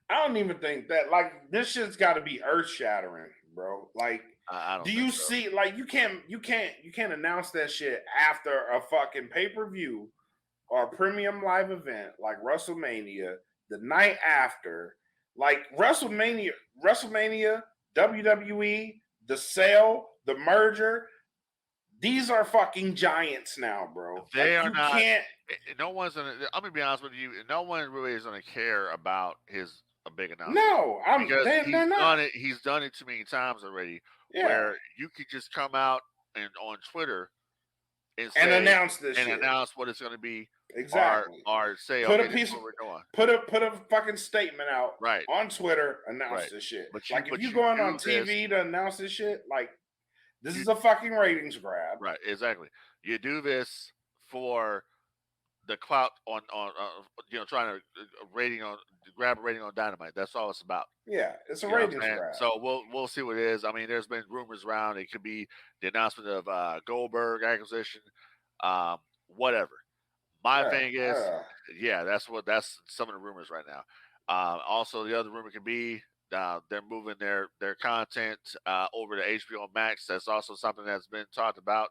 I don't even think that like this shit's got to be earth shattering, bro. Like, I do don't think you so. see? Like, you can't announce that shit after a fucking pay per view or a premium live event like WrestleMania the night after. Like WrestleMania, WWE, the sale, the merger. These are fucking giants now, bro. They Like are you not. can't. No one's gonna. I'm gonna be honest with you. No one really is gonna care about a big announcement No, because they're he's not. done it. He's done it too many times already. Yeah, Where you could just come out and on Twitter and and say announce this and shit. announce what it's gonna be, Exactly. or say, Put a okay, this is piece of what we're doing. put a fucking statement out Right, on Twitter, announce right. this shit. But Like if you you going on do this. TV to announce this shit, like this You is a fucking ratings grab. right, exactly. You do this for the clout on trying to rating on grab a rating on Dynamite. That's all it's about. Yeah, it's a You know what I'm ratings saying? grab. So we'll see what it is. I mean, there's been rumors around. It could be the announcement of Goldberg acquisition, whatever. My Yeah, thing is, yeah, that's some of the rumors right now. Also, the other rumor could be they're moving their content over to HBO Max. That's also something that's been talked about.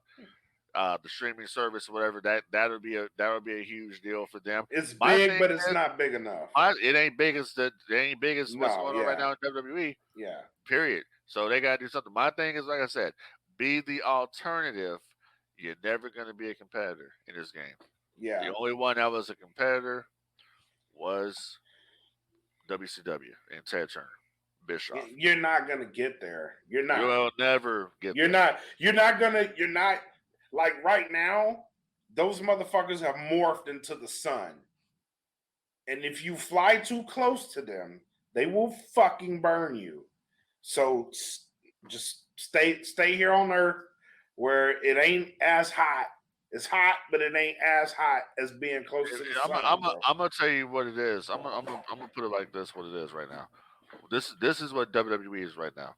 The streaming service, or whatever that would be a huge deal for them. it's My big, thing but it's is, not big enough. it ain't big as what's No, going on right yeah, now in WWE. yeah, Period. So they gotta do something. My thing is, like I said, be the alternative. You're never gonna be a competitor in this game. yeah. The only one that was a competitor was WCW and Ted Turner, Bischoff. You're not gonna get there. You're You not. will never get You're there. not. You're not. Like right now, those motherfuckers have morphed into the sun. And if you fly too close to them, they will fucking burn you. So just stay here on Earth where it ain't as hot. It's hot, but it ain't as hot as being close to the sun, bro. I'm gonna tell you what it is. I'm gonna put it like this: what it is right now. This is what WWE is right now.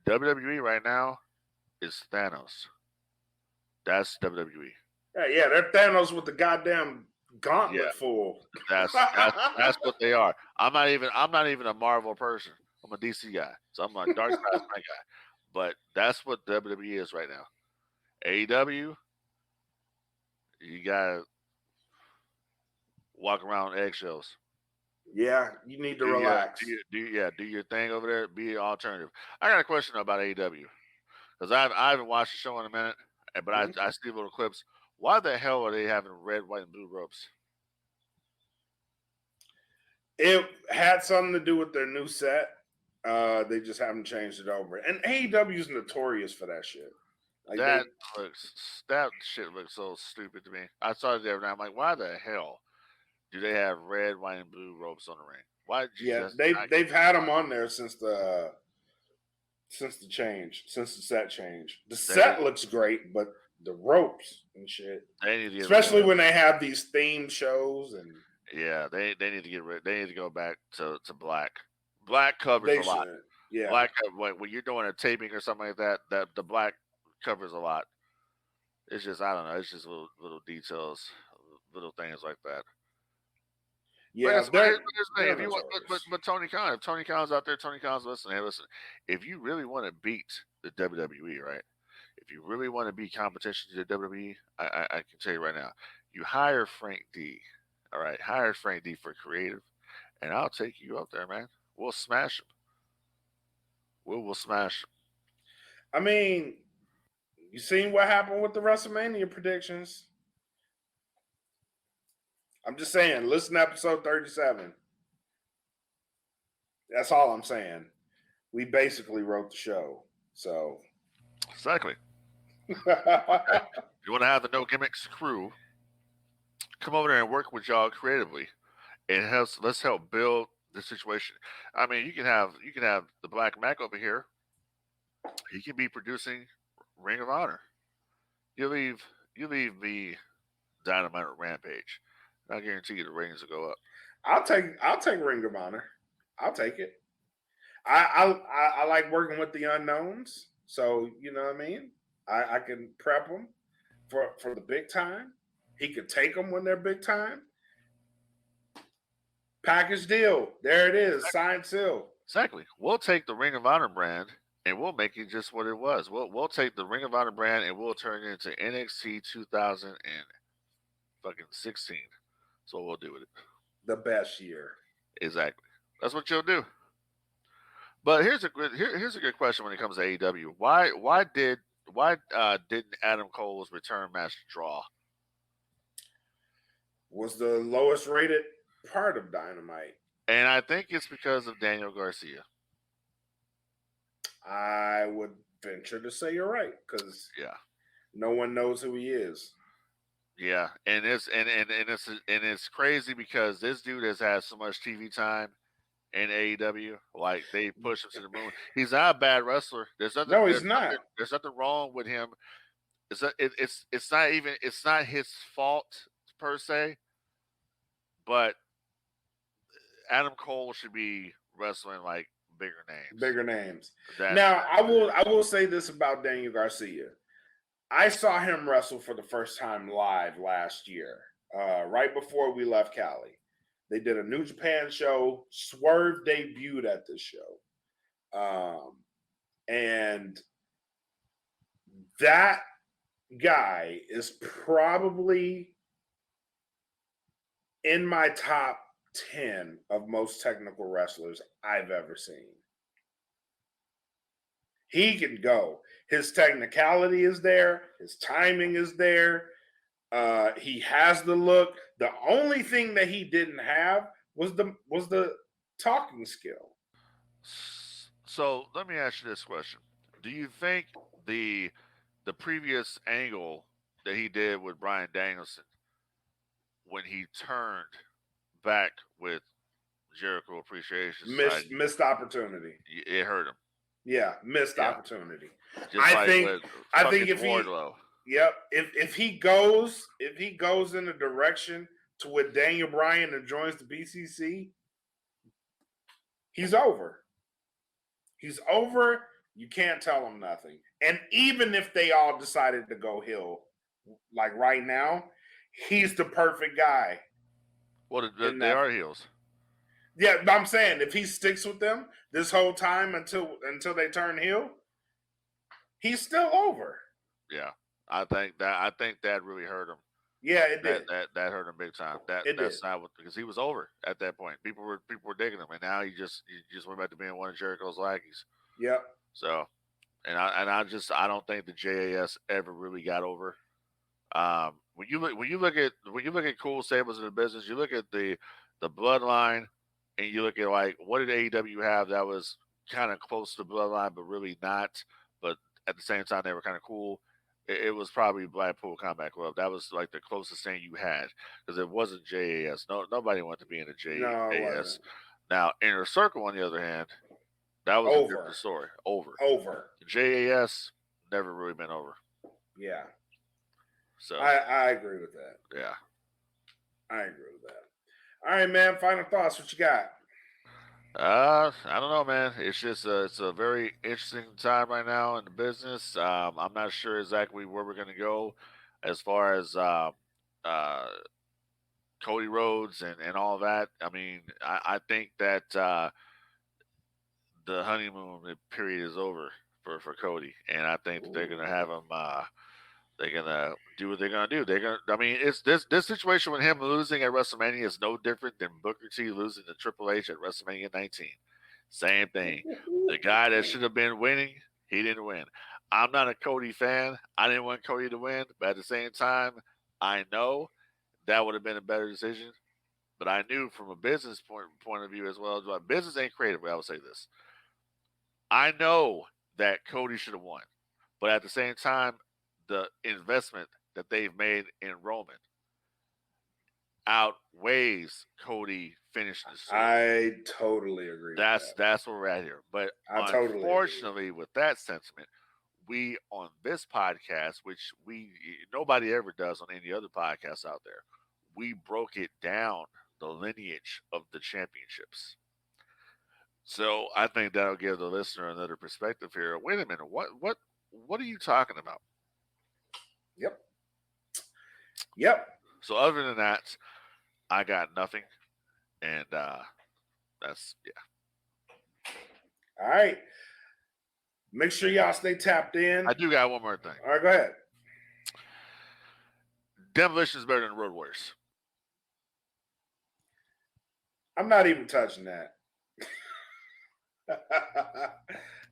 WWE right now is Thanos. That's WWE. Yeah, they're Thanos with the goddamn Yeah, gauntlet full. that's what they are. I'm not even a Marvel person. I'm a DC guy, so I'm a Dark Side my guy. But that's what WWE is right now. AEW, you gotta walk around on eggshells. Yeah, you need to Do your relax. do your thing over there. Be an alternative. I got a question about AEW because I haven't watched the show in a minute, but Mhm. I see little clips. Why the hell are they having red, white, and blue ropes? It had something to do with their new set. They just haven't changed it over. And AEW is notorious for that shit. Like That that shit looks so stupid to me. I saw it the other night. I'm like, why the hell do they have red, white, and blue ropes on the ring? Why did you yeah, just not they've had them on there since the change, since the set change. The they set looks great, but the ropes and shit, they need to get rid of especially that. when they have these themed shows, and Yeah, they need to get rid. They need to go back to black. Black covers they a lot. shouldn't. Yeah, Black when you're doing a taping or something like that, that the black covers a lot. It's just I don't know. It's just little details, little things like that. But yeah, but here's the thing. they're If you want, notorious. but Tony Khan, if Tony Khan's out there, Tony Khan's listening. Hey, listen. If you really want to beat the WWE, right? If you really want to be competition to the WWE, I can tell you right now, you hire Frank D. All right, hire Frank D for creative, and I'll take you up there, man. We'll smash him. We'll smash him. I mean, you seen what happened with the WrestleMania predictions? I'm just saying, listen to episode 37. That's all I'm saying. We basically wrote the show. So Exactly. Okay. You want to have the No Gimmicks crew come over there and work with y'all creatively, and let's help build the situation. I mean, you can have the Black Mac over here. He can be producing Ring of Honor. You leave me Dynamite or Rampage. I guarantee you the ratings will go up. I'll take Ring of Honor. I'll take it. I like working with the unknowns. So you know what I mean. I can prep them for the big time. He could take them when they're big time. Package deal. There it is. Signed seal. Exactly. We'll take the Ring of Honor brand and we'll make it just what it was. We'll take the Ring of Honor brand and we'll turn it into NXT 2016. That's what we'll do with it. The best year. Exactly. That's what you'll do. But here's a good question when it comes to AEW. Why didn't Adam Cole's return match draw? Was the lowest rated part of Dynamite. And I think it's because of Daniel Garcia. I would venture to say you're right because Yeah. no one knows who he is. Yeah, and it's crazy because this dude has had so much TV time in AEW. Like they push him to the moon. He's not a bad wrestler. No, he's not. There's nothing wrong with him. It's not his fault per se, but Adam Cole should be wrestling like bigger names. Bigger names. Now, I will say this about Daniel Garcia. I saw him wrestle for the first time live last year, right before we left Cali. They did a New Japan show. Swerve debuted at this show. And that guy is probably in my top 10 of most technical wrestlers I've ever seen. He can go. His technicality is there. His timing is there. He has the look. The only thing that he didn't have was the talking skill. So let me ask you this question: do you think the previous angle that he did with Bryan Danielson when he turned back with Jericho Appreciation Society, Missed opportunity. it hurt him? Yeah, missed opportunity. Just I think if Wardlow. if he goes in a direction to with Daniel Bryan and joins the BCC, he's over. He's over. You can't tell him nothing. And even if they all decided to go heel, like right now, he's the perfect guy. Well, they are heels. Yeah, but I'm saying if he sticks with them this whole time until they turn heel, he's still over. Yeah, I think that really hurt him. Yeah, it did. That hurt him big time. That's not what, because he was over at that point. People were digging him, and now he just went back to being one of Jericho's lackeys. Yep. So, I don't think the JAS ever really got over. When you look at cool stables in the business, you look at the bloodline, and you look at like what did AEW have that was kind of close to the bloodline, but really not. But at the same time, they were kind of cool. It was probably Blackpool Combat Club. That was like the closest thing you had because it wasn't JAS. Nobody wanted to be in a JAS. No, it wasn't. Now, Inner Circle, on the other hand, that was a different story. Over. The JAS never really been over. Yeah. So I agree with that. Yeah. I agree with that. All right, man. Final thoughts. What you got? I don't know, man. It's just it's a very interesting time right now in the business. I'm not sure exactly where we're gonna go as far as Cody Rhodes and all that. I mean, I think that the honeymoon period is over for Cody, and I think that they're gonna have him. They're gonna do what they're gonna do. I mean, it's this situation with him losing at WrestleMania is no different than Booker T losing to Triple H at WrestleMania 19. Same thing. The guy that should have been winning, he didn't win. I'm not a Cody fan. I didn't want Cody to win, but at the same time, I know that would have been a better decision. But I knew from a business point of view as well. Business ain't creative. I would say this. I know that Cody should have won, but at the same time, the investment that they've made in Roman outweighs Cody finishing the story. I totally agree. That's where we're at here. But unfortunately, with that sentiment, we on this podcast, which nobody ever does on any other podcast out there, we broke it down, the lineage of the championships. So I think that'll give the listener another perspective here. Wait a minute, what are you talking about? Yep. So other than that, I got nothing, and that's All right. Make sure y'all stay tapped in. I do got one more thing. All right, go ahead. Demolition is better than Road Warriors. I'm not even touching that.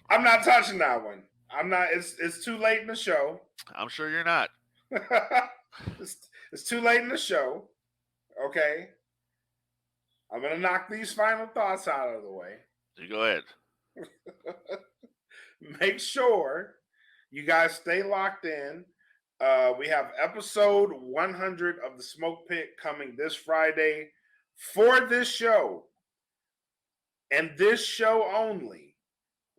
I'm not touching that one. I'm not. It's too late in the show. I'm sure you're not. It's too late in the show. Okay. I'm gonna knock these final thoughts out of the way. You go ahead. Make sure you guys stay locked in. We have episode 100 of the Smoke Pit coming this Friday for this show. And this show only.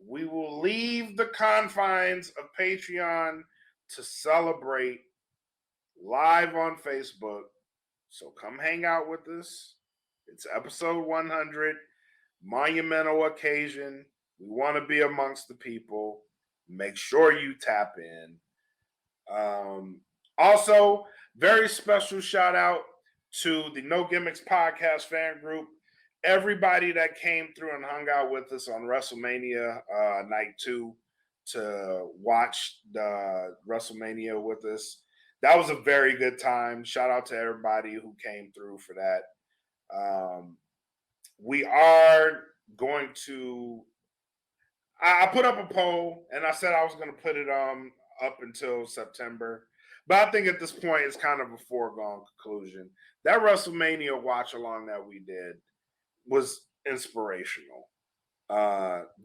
We will leave the confines of Patreon to celebrate live on Facebook. So come hang out with us. It's episode 100, monumental occasion. We want to be amongst the people. Make sure you tap in. Also, very special shout out to the No Gimmicks podcast fan group. Everybody that came through and hung out with us on WrestleMania night 2 to watch the WrestleMania with us. That was a very good time. Shout out to everybody who came through for that. We are going to. I put up a poll and I said I was going to put it up until September. But I think at this point it's kind of a foregone conclusion. That WrestleMania watch along that we did was inspirational.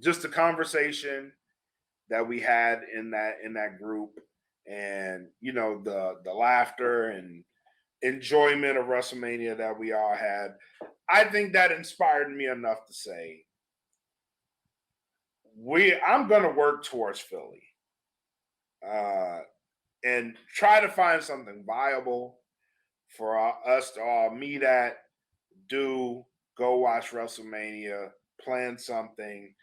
Just the conversation that we had in that group, and the laughter and enjoyment of WrestleMania that we all had. I think that inspired me enough to say, I'm going to work towards Philly, and try to find something viable for us to all meet at, go watch WrestleMania, plan something.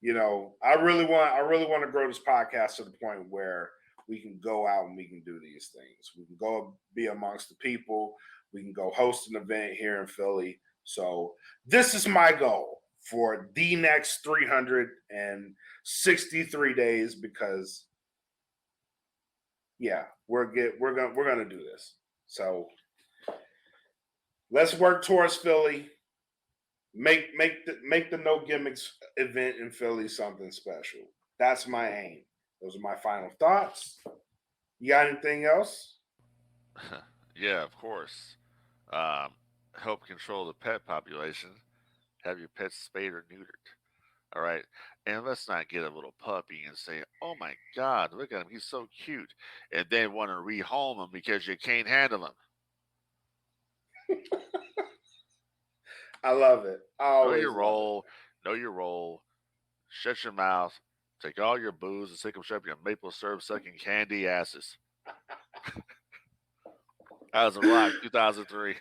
I really want to grow this podcast to the point where we can go out and we can do these things. We can go be amongst the people. We can go host an event here in Philly. So this is my goal for the next 363 days because, yeah, we're gonna do this. So let's work towards Philly. Make the No Gimmicks event in Philly something special. That's my aim. Those are my final thoughts. You got anything else? Yeah, of course. Help control the pet population. Have your pets spayed or neutered. All right. And let's not get a little puppy and say, oh my God, look at him. He's so cute. And then want to rehome him because you can't handle him. I love it. I always Know your role. Know your role. Shut your mouth. Take all your booze and stick them straight up your maple syrup sucking candy asses. That was a rock, 2003.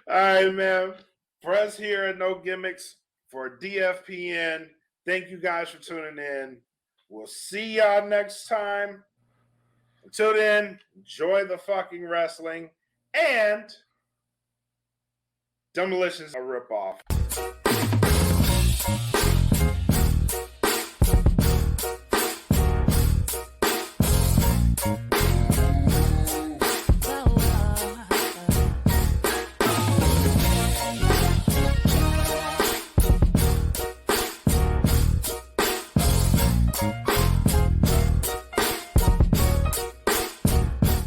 All right, man. For us here at No Gimmicks, for DFPN, thank you guys for tuning in. We'll see y'all next time. Until then, enjoy the fucking wrestling. And Demolition's a ripoff.